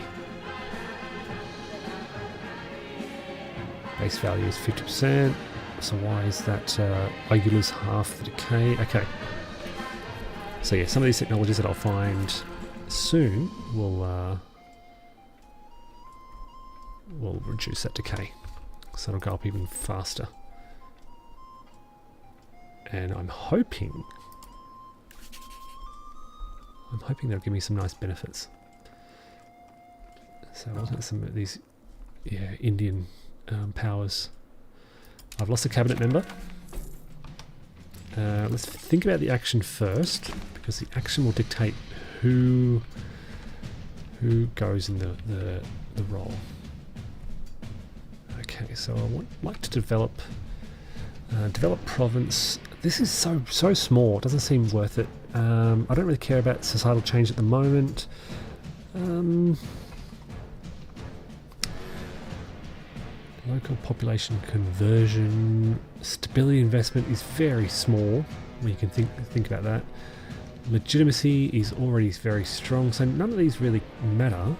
Base value is 50%. So why is that? I lose half the decay. Okay. So yeah, some of these technologies that I'll find soon will reduce that decay. So it'll go up even faster. And I'm hoping they'll give me some nice benefits. So I'll get some of these, Indian powers. I've lost a cabinet member. Let's think about the action first, because the action will dictate who goes in the role. Okay, so I would like to develop province. This is so small. It doesn't seem worth it. I don't really care about societal change at the moment. Local population conversion, stability investment is very small. You can think about that. Legitimacy is already very strong, so none of these really matter.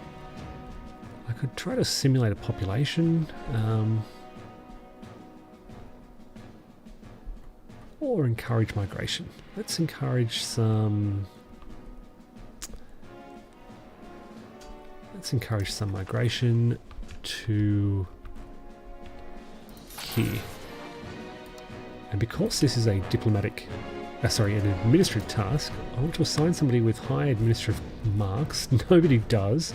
I could try to simulate a population, or encourage migration. Let's encourage some. Let's encourage some migration to here. And because this is a diplomatic, an administrative task, I want to assign somebody with high administrative marks. Nobody does.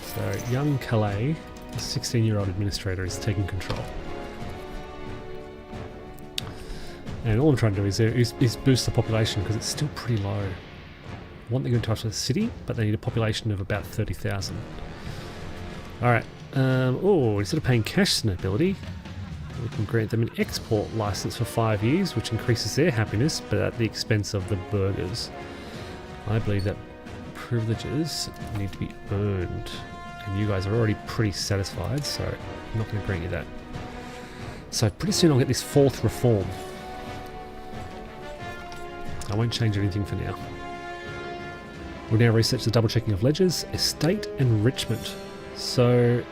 So young Calais, a 16-year-old administrator, is taking control. And all I'm trying to do is boost the population, because it's still pretty low. I want to go into touch with the city, but they need a population of about 30,000. Alright. Instead of paying cash nobility, we can grant them an export license for 5 years, which increases their happiness, but at the expense of the burghers. I believe that privileges need to be earned, and you guys are already pretty satisfied, so I'm not going to grant you that. So pretty soon I'll get this 4th reform. I won't change anything for now. We'll now research the double checking of ledgers, estate enrichment. So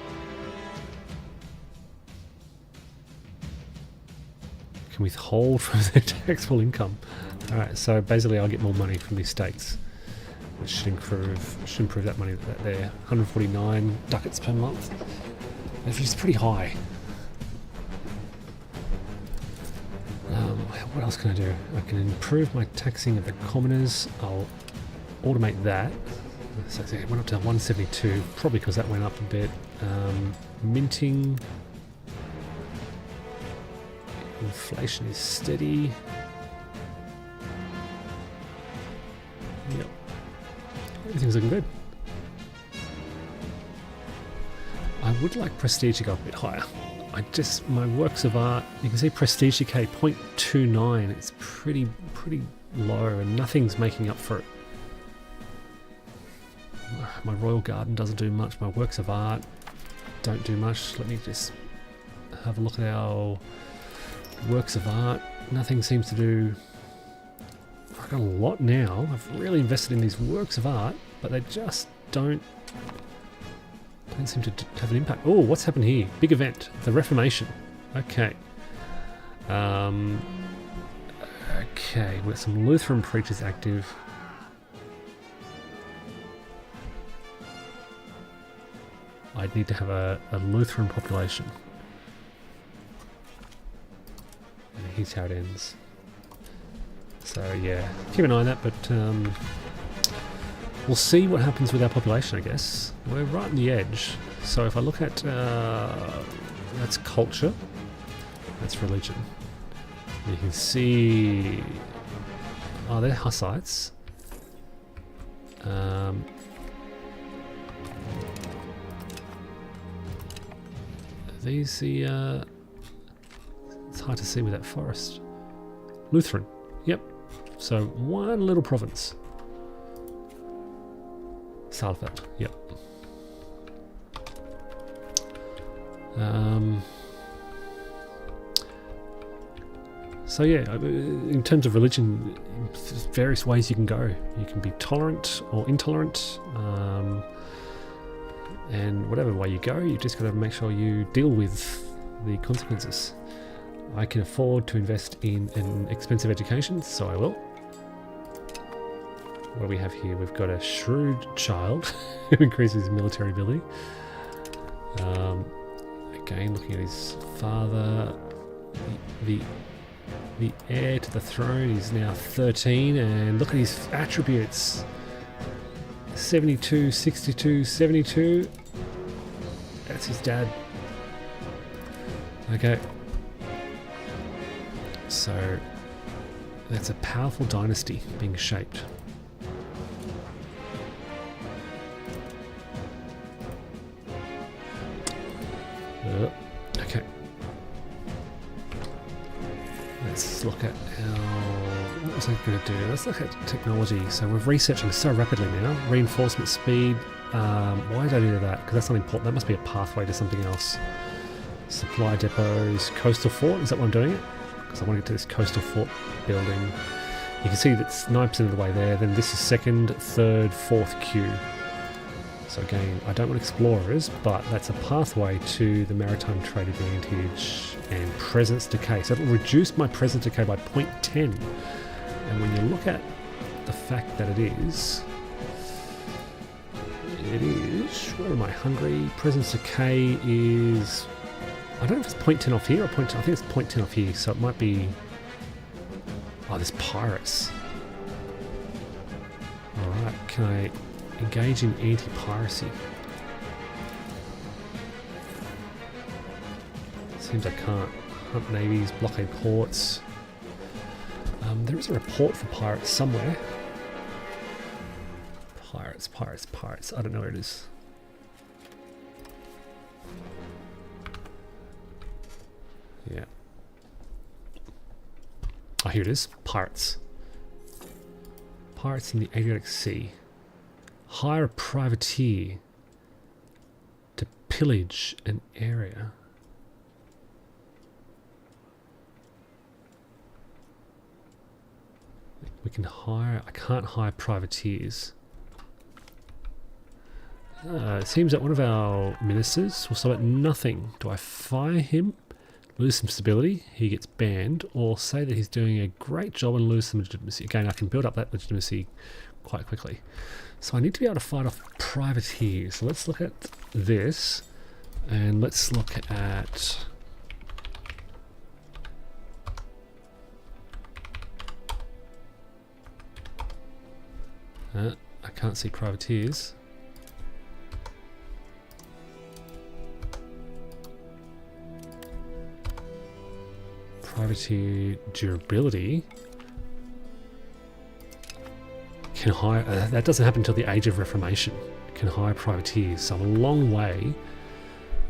can withhold from their taxable income. Alright, so basically I'll get more money from the estates, which should improve that money that there. 149 ducats per month, which is pretty high. What else can I do? I can improve my taxing of the commoners. I'll automate that. So it went up to 172, probably because that went up a bit. Minting. Inflation is steady. everything's looking good. I would like prestige to go a bit higher. My works of art, you can see prestige decay 0.29. It's pretty low, and nothing's making up for it. My royal garden doesn't do much. My works of art don't do much. Let me just have a look at our works of art. Nothing seems to do. I've got a lot now. I've really invested in these works of art, but they just don't seem to have an impact. Oh, what's happened here? Big event, the Reformation. Okay. Okay, we've got some Lutheran preachers active. I'd need to have a Lutheran population. And here's how it ends. So yeah, keep an eye on that, but we'll see what happens with our population, I guess. We're right on the edge. So if I look at, that's culture, that's religion. You can see, oh, they're Hussites. These the, it's hard to see with that forest. Lutheran, yep. So one little province. Salford, yep. So yeah, in terms of religion, there's various ways you can go. You can be tolerant or intolerant, and whatever way you go, you just got to make sure you deal with the consequences. I can afford to invest in an expensive education, so I will. What do we have here? We've got a shrewd child who increases military ability. Again, looking at his father, the heir to the throne is now 13, and look at his attributes. 72, 62, 72. That's his dad. Okay. So that's a powerful dynasty being shaped. Okay. Let's look at what was I going to do? Let's look at technology. So we're researching so rapidly now. Reinforcement speed. Why did I do that? Because that's not important. That must be a pathway to something else. Supply depots. Coastal fort. Is that why I'm doing it? Because I want to get to this coastal fort building. You can see that's 9% of the way there. Then this is second, third, fourth queue. So again, I don't want explorers, but that's a pathway to the maritime trade advantage and presence decay. So it'll reduce my presence decay by 0.10. And when you look at the fact that it is, where am I? Hungary, presence decay is, I don't know if it's 0.10 off here or 0.10, I think it's 0.10 off here, so it might be, oh, there's pirates. Alright, can I engage in anti-piracy? Seems I can't. Hunt navies, blockade ports. There is a report for pirates somewhere. Pirates. I don't know where it is. Yeah. Oh, here it is. Pirates. Pirates in the Adriatic Sea. Hire a privateer to pillage an area. We can hire. I can't hire privateers. It seems that one of our ministers will stop at nothing. Do I fire him, lose some stability, he gets banned, or say that he's doing a great job and lose some legitimacy? Again, I can build up that legitimacy quite quickly. So I need to be able to fight off privateers. So let's look at this, and let's look at I can't see privateers. Privateer durability. can hire, that doesn't happen until the Age of Reformation, can hire privateers. So I'm a long way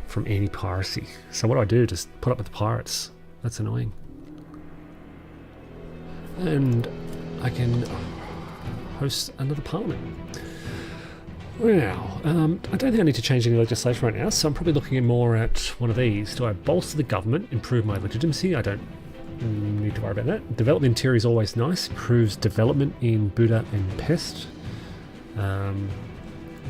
from anti-piracy. So what do I do? Just put up with the pirates. That's annoying. And I can host another parliament. Now, I don't think I need to change any legislation right now, so I'm probably looking more at one of these. Do I bolster the government, improve my legitimacy? I don't need to worry about that. Develop the interior is always nice. Improves development in Buddha and Pest.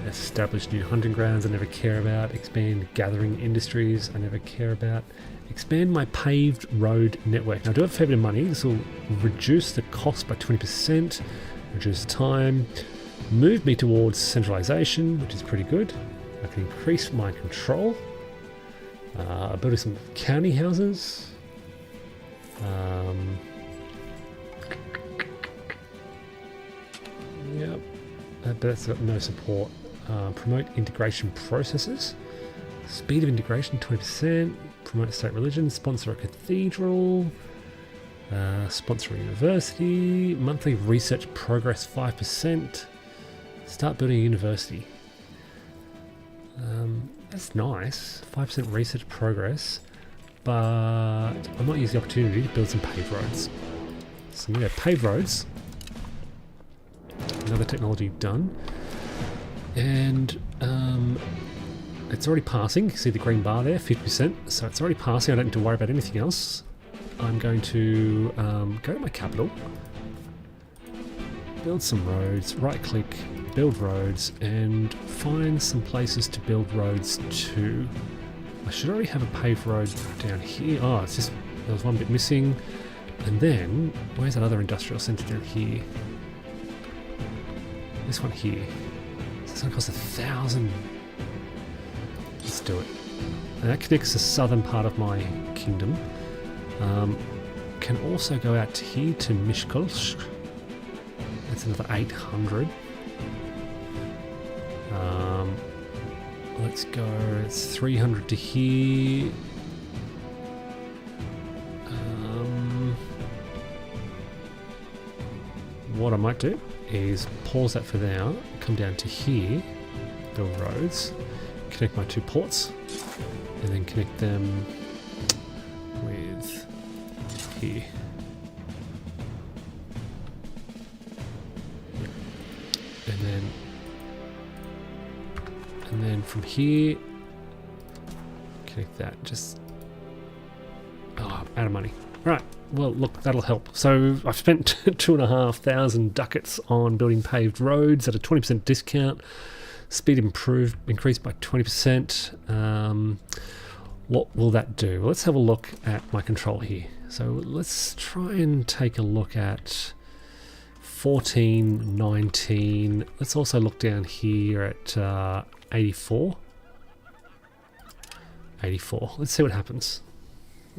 Establish new hunting grounds I never care about. Expand gathering industries I never care about. Expand my paved road network. Now I do have a fair bit of money. This will reduce the cost by 20%, reduce time, move me towards centralization, which is pretty good. I can increase my control. Build some county houses. Yep, but that's got no support. Promote integration processes. Speed of integration 20%. Promote state religion. Sponsor a cathedral. Sponsor a university. Monthly research progress 5%. Start building a university. That's nice. 5% research progress. But I might use the opportunity to build some paved roads. So I'm going to go paved roads. Another technology done. And it's already passing. You can see the green bar there, 50%. So it's already passing. I don't need to worry about anything else. I'm going to go to my capital. Build some roads. Right click. Build roads. And find some places to build roads to. I should already have a paved road down here. Oh, it's just, there was one bit missing. And then, where's that other industrial centre down here? This one here. It's going to cost 1,000. Let's do it. And that connects the southern part of my kingdom. Can also go out to here to Mishkolsk. That's another 800. Let's go, it's 300 to here. What I might do is pause that for now, come down to here, build roads, connect my two ports, and then connect them with here. And then from here, connect that. Just, oh, I'm out of money. Right, well, look, that'll help. So I've spent 2,500 ducats on building paved roads at a 20% discount. Speed increased by 20%. What will that do? Well, let's have a look at my control here. So let's try and take a look at 14, 19. Let's also look down here at 84. 84. Let's see what happens.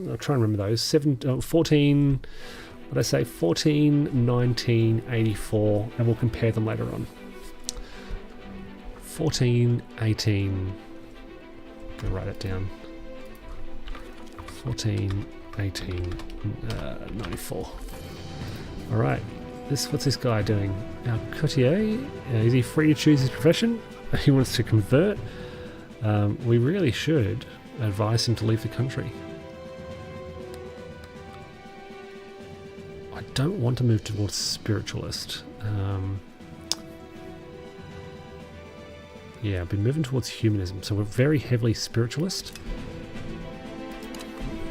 I'll try and remember those. 14, what did I say? 14, 19, 84, and we'll compare them later on. 14, 18. I'm going to write it down. 14, 18, 94. All right. What's this guy doing? Our courtier, is he free to choose his profession? He wants to convert. We really should advise him to leave the country. I don't want to move towards spiritualist. Yeah, I've been moving towards humanism, so we're very heavily spiritualist.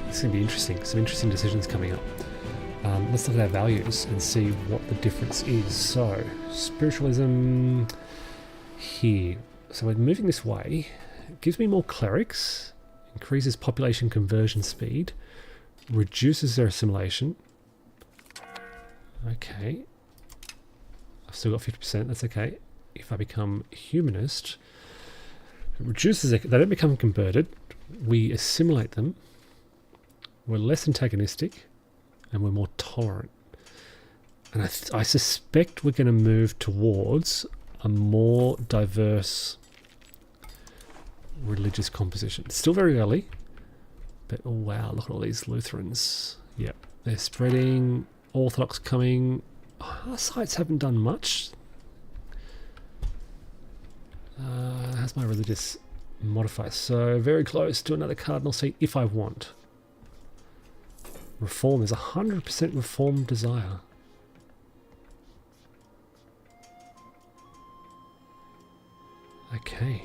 It's going to be interesting. Some interesting decisions coming up. Let's look at our values and see what the difference is. So, spiritualism here. So we're moving this way. It gives me more clerics, increases population conversion speed, reduces their assimilation. Okay. I've still got 50%, that's okay. If I become humanist, it reduces it. They don't become converted. We assimilate them. We're less antagonistic. And we're more tolerant. And I suspect we're going to move towards a more diverse religious composition. It's still very early, but oh wow, look at all these Lutherans. Yep, they're spreading. Orthodox coming. Our sites haven't done much. How's my religious modifier? So very close to another cardinal seat if I want. Reform, there's 100% reform desire. Okay.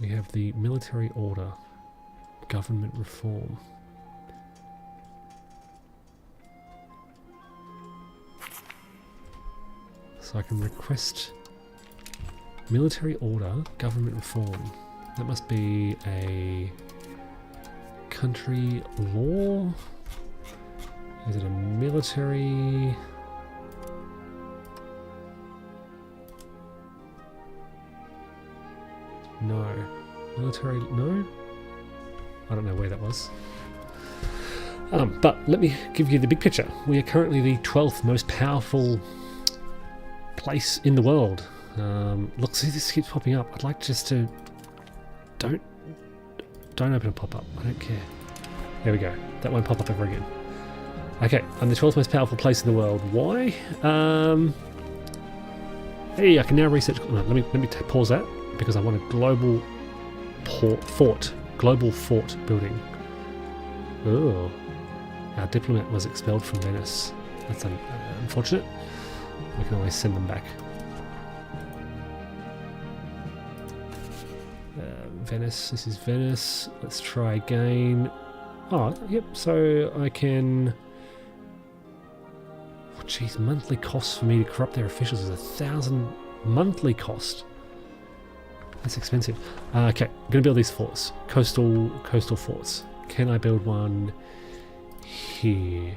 We have the military order, government reform. So I can request military order, government reform. That must be a country law. Is it a military? No. Military, no? I don't know where that was. But let me give you the big picture. We are currently the 12th most powerful place in the world. Look, see, this keeps popping up. I'd like just to... Don't open a pop-up. I don't care. There we go. That won't pop up ever again. Okay, I'm the 12th most powerful place in the world. Why? Hey, I can now research... No, let me pause that, because I want a global fort. Global fort building. Oh. Our diplomat was expelled from Venice. That's unfortunate. We can always send them back. Venice, this is Venice. Let's try again. Oh, yep, so I can... Oh, geez, monthly costs for me to corrupt their officials is 1,000 monthly cost. That's expensive. Okay, I'm going to build these forts. Coastal forts. Can I build one here?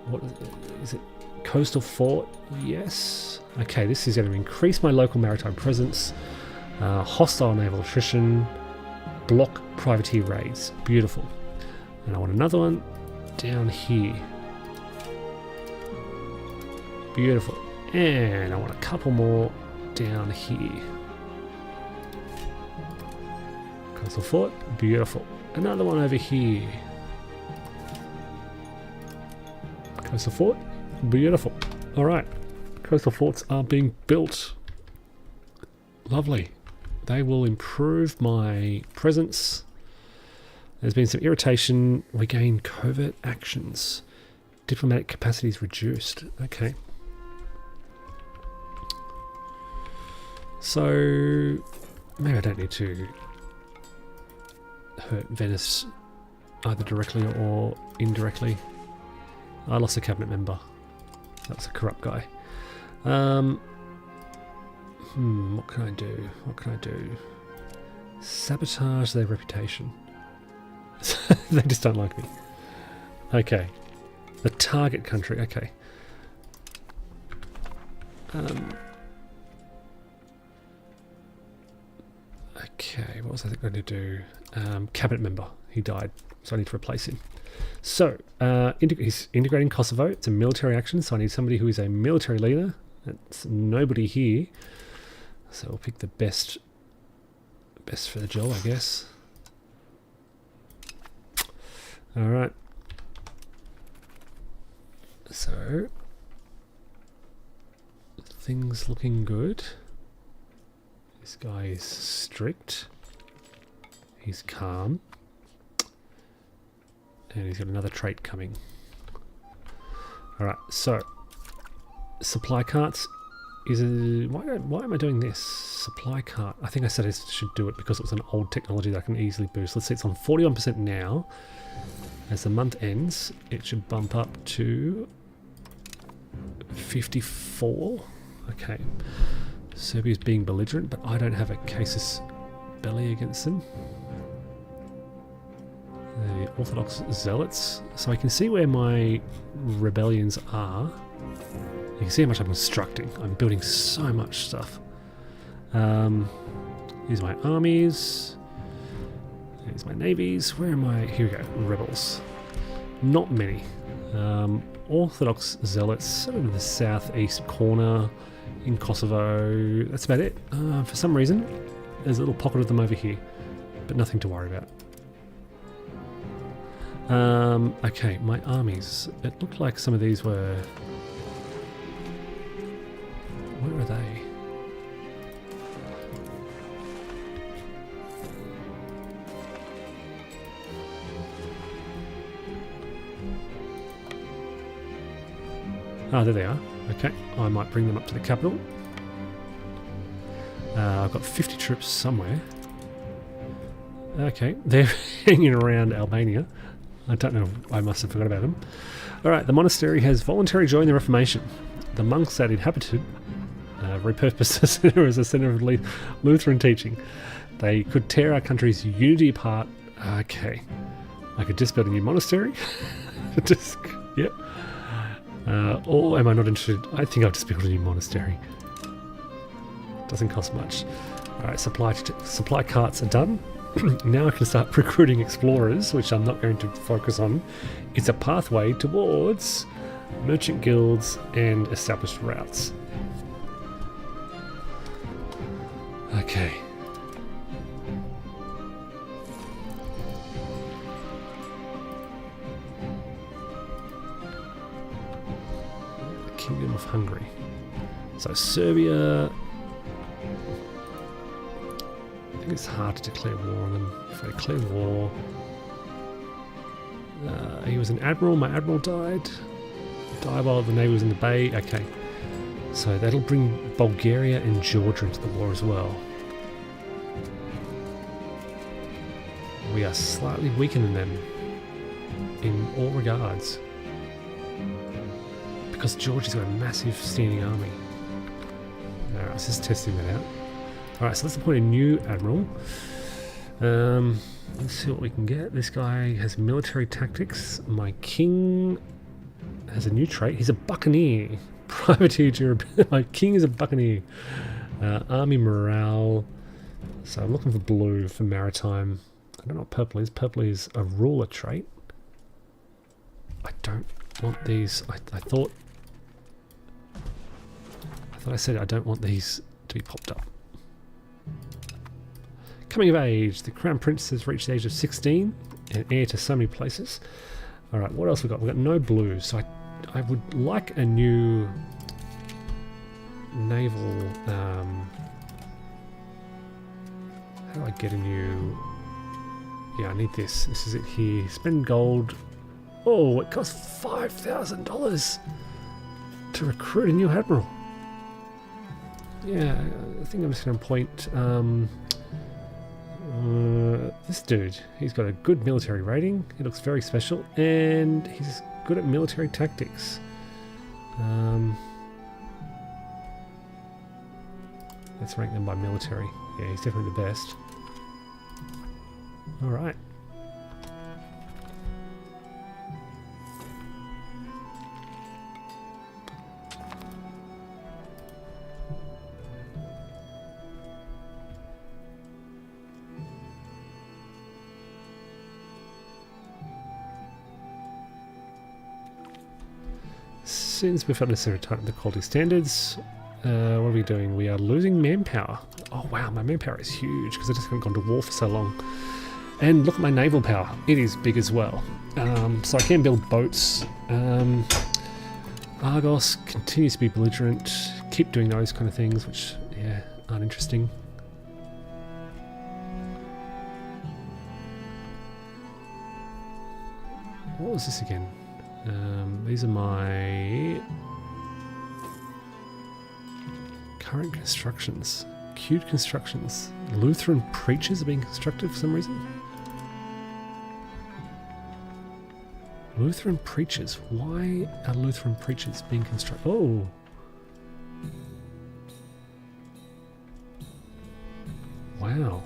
What is it? Coastal fort? Yes. Okay, this is going to increase my local maritime presence. Hostile naval attrition. Block privateer raids. Beautiful. And I want another one down here. Beautiful. And I want a couple more down here. Coastal fort. Beautiful. Another one over here. Coastal fort. Beautiful. Alright. Coastal forts are being built. Lovely. They will improve my presence. There's been some irritation. We gain covert actions. Diplomatic capacity is reduced. Okay. So maybe I don't need to hurt Venice either directly or indirectly. I lost a cabinet member. That was a corrupt guy. What can I do? What can I do? Sabotage their reputation. They just don't like me. Okay. The target country. Okay. Okay, what was I going to do? Cabinet member. He died, so I need to replace him. So, he's integrating Kosovo. It's a military action, so I need somebody who is a military leader. That's nobody here. So we'll pick the best for the job, I guess. Alright. So, things looking good. This guy is strict. He's calm. And he's got another trait coming. Alright, so supply carts is a... Why am I doing this? Supply cart. I think I said I should do it because it was an old technology that I can easily boost. Let's see, it's on 41% now. As the month ends, it should bump up to 54. Okay. Serbia's being belligerent, but I don't have a casus belli against them. The Orthodox Zealots. So I can see where my rebellions are. You can see how much I'm constructing. I'm building so much stuff. Here's my armies. Here's my navies. Where am I? Here we go. Rebels. Not many. Orthodox Zealots, sort of in the southeast corner in Kosovo. That's about it. For some reason, there's a little pocket of them over here, but nothing to worry about. Okay, my armies. It looked like some of these were Ah, there they are. Okay, I might bring them up to the capital. I've got 50 troops somewhere. Okay, they're hanging around Albania. I don't know, I must have forgot about them. Alright, the monastery has voluntarily joined the Reformation. The monks that inhabited repurposed the centre as a centre of Lutheran teaching. They could tear our country's unity apart. Okay. I could just build a new monastery. Just, yep. Or am I not interested? I think I'll just build a new monastery. Doesn't cost much. Alright, supply carts are done. Now I can start recruiting explorers, which I'm not going to focus on. It's a pathway towards merchant guilds and established routes. Okay. The Kingdom of Hungary. So Serbia... I think it's hard to declare war on them. If I declare war... he was an admiral, my admiral died. Died while the navy was in the bay. Okay. So that'll bring Bulgaria and Georgia into the war as well. We are slightly weaker than them in all regards. Because Georgia's got a massive standing army. Alright, so just testing that out. Alright, so let's appoint a new admiral. Let's see what we can get. This guy has military tactics. My king has a new trait. He's a buccaneer. Privateer. My king is a buccaneer. Army morale. So I'm looking for blue for maritime. I don't know what purple is. Purple is a ruler trait. I don't want these. I thought I said I don't want these to be popped up. Coming of age. The Crown Prince has reached the age of 16 and heir to so many places. Alright, what else we got? We've got no blue, so I would like a new naval... how do I get a new... Yeah, I need this. This is it here. Spend gold. Oh, it costs $5,000 to recruit a new admiral. Yeah, I think I'm just going to appoint this dude. He's got a good military rating. He looks very special, and he's good at military tactics. Let's rank them by military. Yeah, he's definitely the best. All right. Since we've unnecessarily tightened the quality standards, what are we doing? We are losing manpower. Oh wow, my manpower is huge because I just haven't gone to war for so long. And look at my naval power. It is big as well. So I can build boats. Argos continues to be belligerent. Keep doing those kind of things, which, yeah, aren't interesting. What was this again? These are my current constructions. Cute constructions. Lutheran preachers are being constructed for some reason. Lutheran preachers. Why are Lutheran preachers being constructed? Oh! Wow.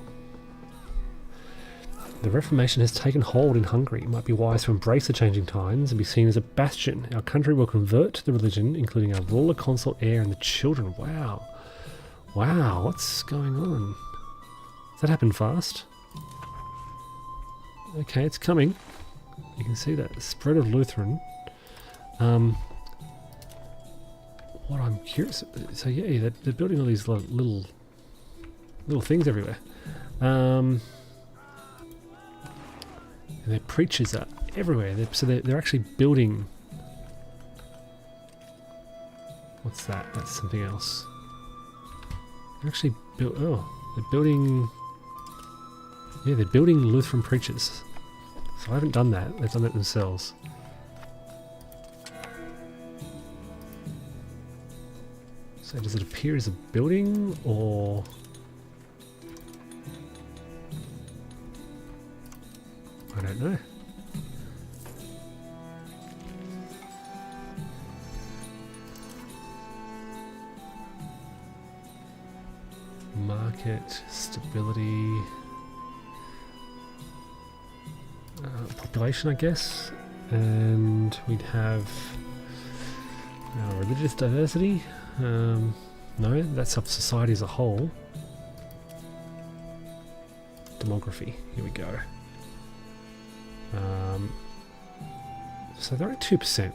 The Reformation has taken hold in Hungary. It might be wise to embrace the changing times and be seen as a bastion. Our country will convert to the religion, including our ruler, consul, heir, and the children. Wow. Wow, what's going on? Does that happen fast? Okay, it's coming. You can see that. Spread of Lutheran. What I'm curious... So yeah, they're building all these little things everywhere. And their preachers are everywhere. They're actually building... What's that? That's something else. They're actually they're building... Yeah, they're building Lutheran preachers. So I haven't done that. They've done that themselves. So does it appear as a building, or... I don't know. Market, stability, population, I guess, and we'd have religious diversity. No, that's of society as a whole. Demography, here we go. So they're at 2%.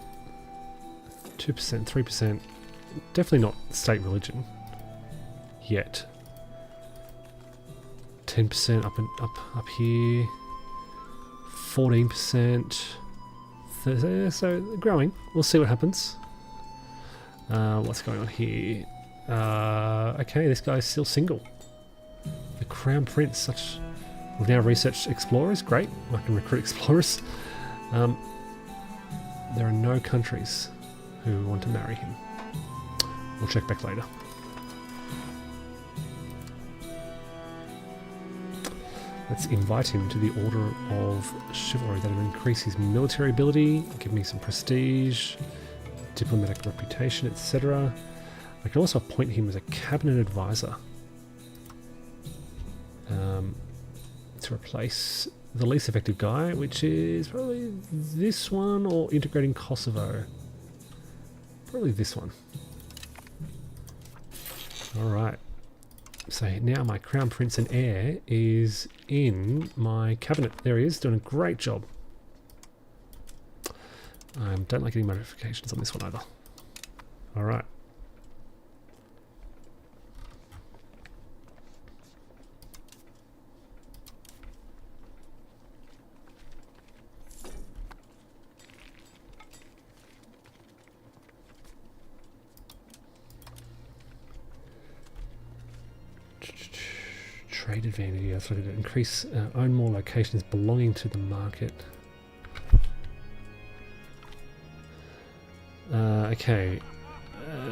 2%, 3%. Definitely not state religion yet. 10% up here. 14%. So growing. We'll see what happens. What's going on here? Okay, this guy's still single. The Crown Prince. We've now researched explorers. Great. I can recruit explorers. There are no countries who want to marry him. We'll check back later. Let's invite him to the Order of Chivalry. That'll increase his military ability, give me some prestige, diplomatic reputation, etc. I can also appoint him as a cabinet advisor to replace the least effective guy, which is probably this one, or integrating Kosovo. Probably this one. Alright. So now my Crown Prince and Heir is in my cabinet. There he is, doing a great job. I don't like any modifications on this one either. Alright. Trade advantage, yeah, so to increase, own more locations belonging to the market. Okay,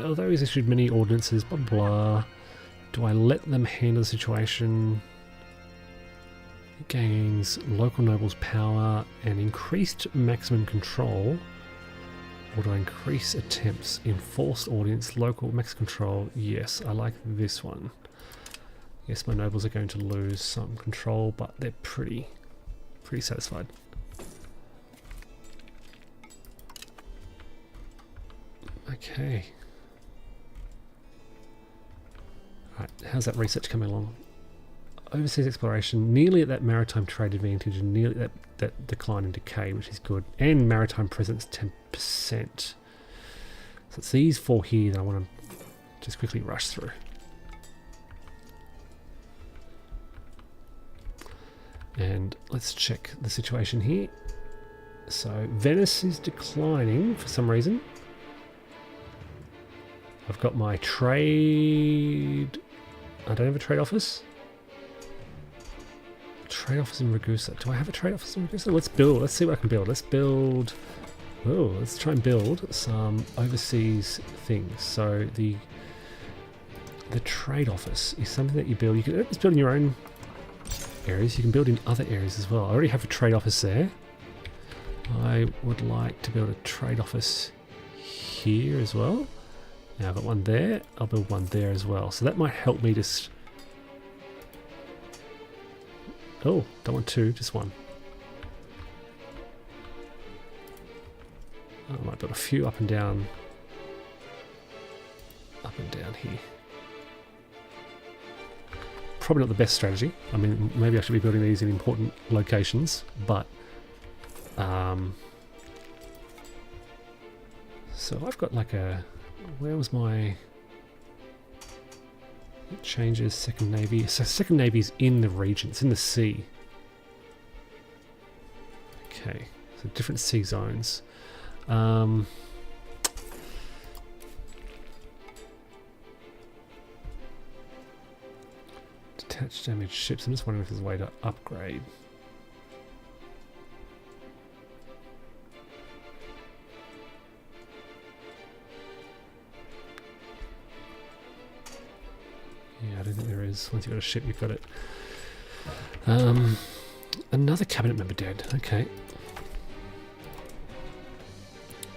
although he's issued many ordinances, blah blah, do I let them handle the situation? It gains local nobles power and increased maximum control, or do I increase attempts, enforced audience, local max control? Yes, I like this one. Yes, my nobles are going to lose some control, but they're pretty satisfied. Okay. Alright, how's that research coming along? Overseas exploration, nearly at that maritime trade advantage, and nearly at that decline in decay, which is good. And maritime presence 10%. So it's these four here that I want to just quickly rush through. And let's check the situation here. So Venice is declining for some reason. I've got my trade... I don't have a trade office. Trade office in Ragusa. Do I have a trade office in Ragusa? Let's build. Let's see what I can build. Let's build... Oh, let's try and build some overseas things. So the trade office is something that you build. You can just build in your own areas. You can build in other areas as well. I already have a trade office there. I would like to build a trade office here as well. Now I've got one there. I'll build one there as well. So that might help me just... Oh, don't want two, just one. I might build a few up and down here. Probably not the best strategy. I mean, maybe I should be building these in important locations, but so I've got like a... Where was my... It changes second navy. So second navy's in the region. It's in the sea. Okay, so different sea zones. Detached damaged ships. I'm just wondering if there's a way to upgrade. happens. Once you've got a ship, you've got it. Another cabinet member dead. Okay.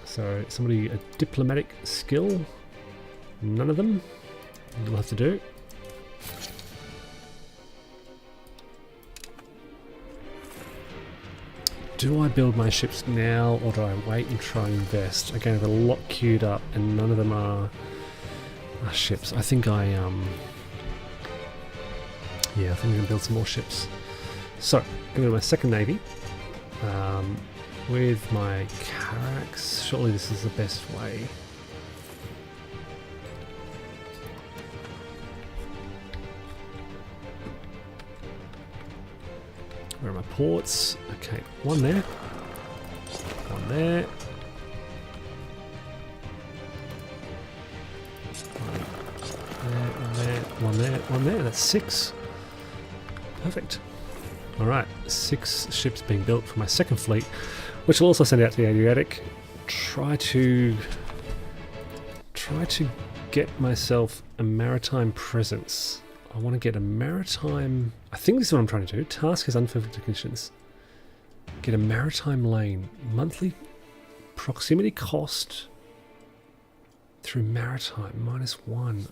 So, somebody, a diplomatic skill. None of them. You'll have to do. Do I build my ships now, or do I wait and try and invest? Again, I've got a lot queued up, and none of them are ships. I think yeah, I think I'm going to build some more ships. So, I'm going to build my second navy with my Carax. Surely this is the best way. Where are my ports? Okay, one there. One there. One there, one there. That's 6. Perfect. Alright, 6 ships being built for my second fleet, which will also send out to the Adriatic. Try to get myself a maritime presence. I want to get a maritime... I think this is what I'm trying to do. Task has unfulfilled conditions. Get a maritime lane. Monthly proximity cost through maritime. -1.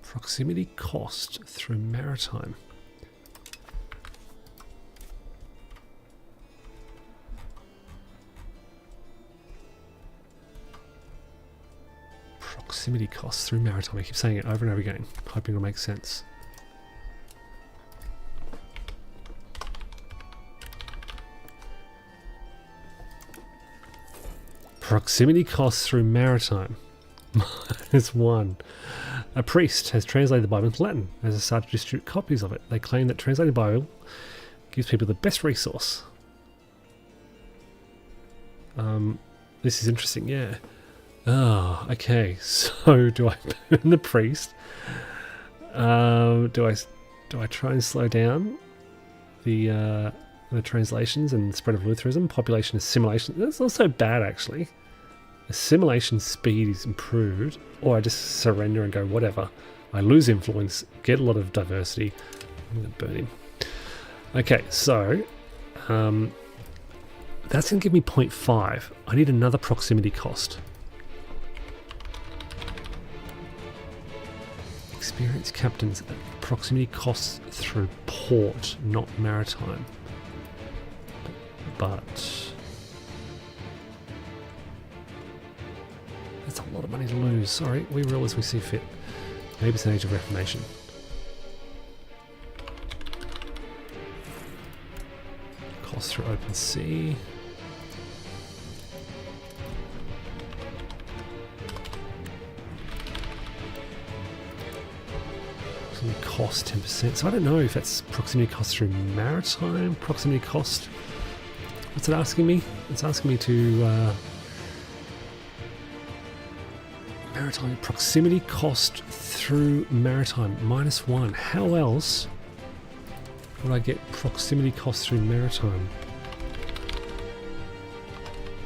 Proximity cost through maritime. Proximity costs through maritime. I keep saying it over and over again, hoping it'll make sense. Proximity costs through maritime. -1. A priest has translated the Bible into Latin and has started to distribute copies of it. They claim that translated Bible gives people the best resource. This is interesting, yeah. Ah, okay. So do I burn the priest? Do I try and slow down the translations and the spread of Lutheranism? Population assimilation. That's not so bad actually. Assimilation speed is improved, or I just surrender and go whatever. I lose influence, get a lot of diversity. I'm going to burn him. Okay, so that's going to give me 0.5. I need another proximity cost. Experienced captains, proximity costs through port, not maritime. But that's a lot of money to lose. Sorry, we rule as we see fit. Maybe it's an age of reformation. Cost through open sea. Cost 10%. So I don't know if that's proximity cost through maritime. Proximity cost. What's it asking me? It's asking me to maritime proximity cost through maritime -1. How else would I get proximity cost through maritime?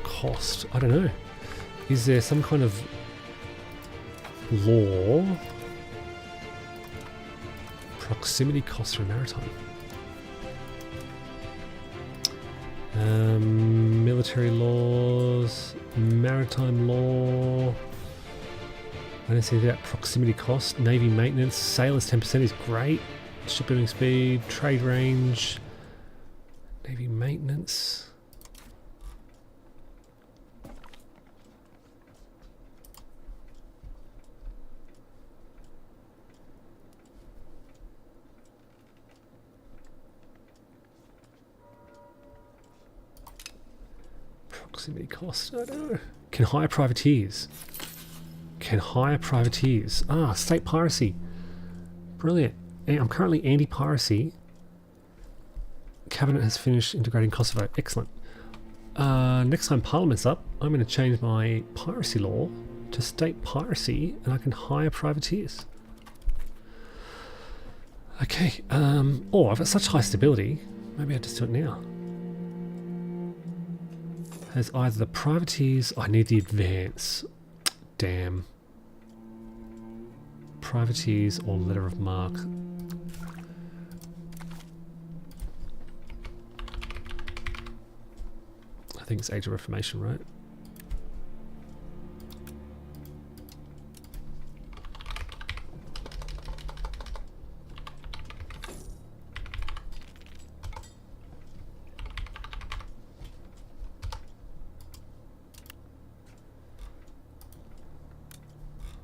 Cost. I don't know. Is there some kind of law? Proximity costs through maritime. Military laws, maritime law. I don't see that. Proximity cost, navy maintenance, sailors 10% is great. Shipbuilding speed, trade range, navy maintenance. Proximity cost, I don't know. Can hire privateers. Can hire privateers. Ah, state piracy. Brilliant. I'm currently anti-piracy. Cabinet has finished integrating Kosovo. Excellent. Next time Parliament's up, I'm going to change my piracy law to state piracy, and I can hire privateers. Okay. Oh, I've got such high stability. Maybe I just do it now. has either the privateers... I need the advance. Damn. Privateers or letter of marque. I think it's Age of Reformation, right?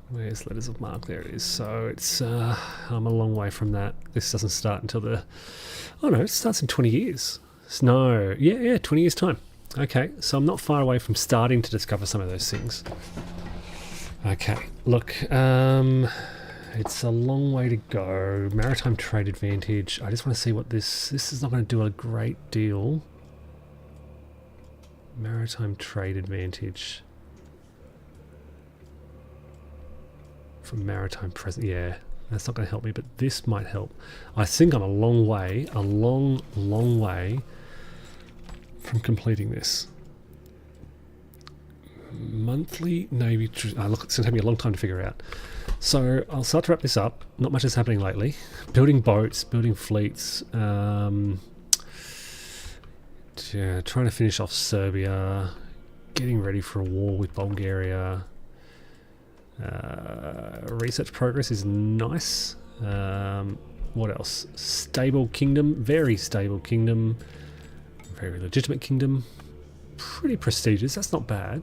Where's letters of marque? There it is. So it's I'm a long way from that. This doesn't start until the... Oh no, it starts in 20 years. No, yeah, 20 years time. Okay, so I'm not far away from starting to discover some of those things. Okay, look, it's a long way to go. Maritime trade advantage. I just want to see what this is not going to do a great deal. Maritime trade advantage. From maritime present, yeah, that's not going to help me, but this might help. I think I'm a long way, long way from completing this. Monthly Navy, look, it's going to take me a long time to figure out. So I'll start to wrap this up. Not much is happening lately. Building boats, building fleets, yeah, trying to finish off Serbia, getting ready for a war with Bulgaria. Research progress is nice. What else? Stable kingdom, very stable kingdom, very legitimate kingdom, pretty prestigious. That's not bad.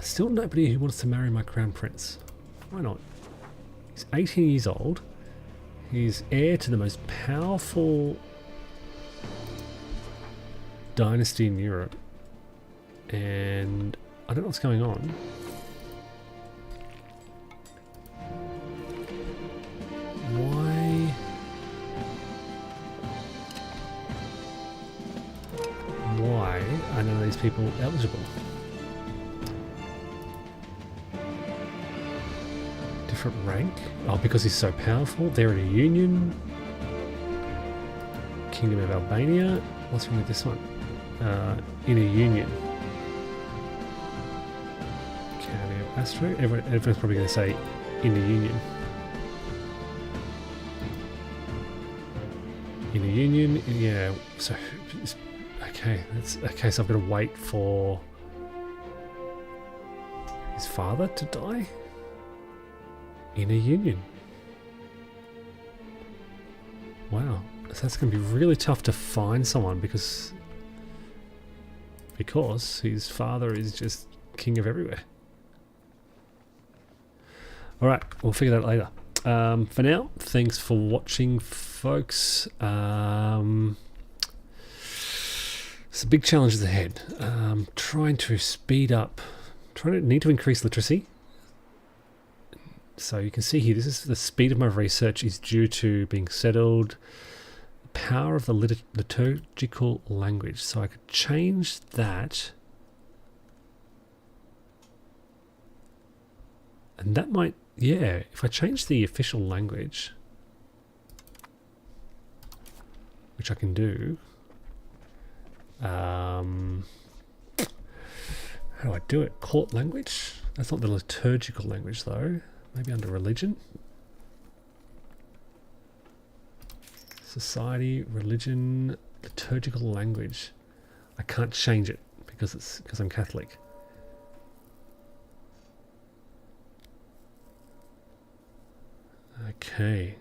Still nobody who wants to marry my crown prince. Why not? He's 18 years old. He's heir to the most powerful dynasty in Europe, and I don't know what's going on. Why are none of these people eligible? Different rank? Oh, because he's so powerful. They're in a union. Kingdom of Albania. What's wrong with this one? In a union. County of Astro. Everyone's probably going to say in a union. In a union, yeah. So, okay, okay. So I've got to wait for his father to die in a union. Wow, so that's going to be really tough to find someone because his father is just king of everywhere. All right, we'll figure that out later. For now, thanks for watching, folks. Some big challenges ahead. Trying to speed up, need to increase literacy. So you can see here, this is the speed of my research is due to being settled. The power of the liturgical language. So I could change that. And that might, yeah, if I change the official language, which I can do, how do I do it? Court language? That's not the liturgical language though. Maybe under religion? Society, religion, liturgical language. I can't change it because I'm Catholic. Okay.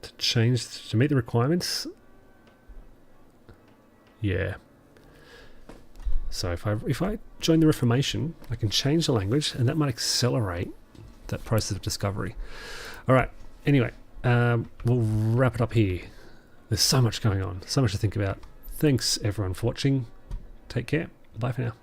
To meet the requirements. Yeah. So if I join the Reformation, I can change the language, and that might accelerate that process of discovery. All right. Anyway, we'll wrap it up here. There's so much going on, so much to think about. Thanks everyone for watching. Take care. Bye for now.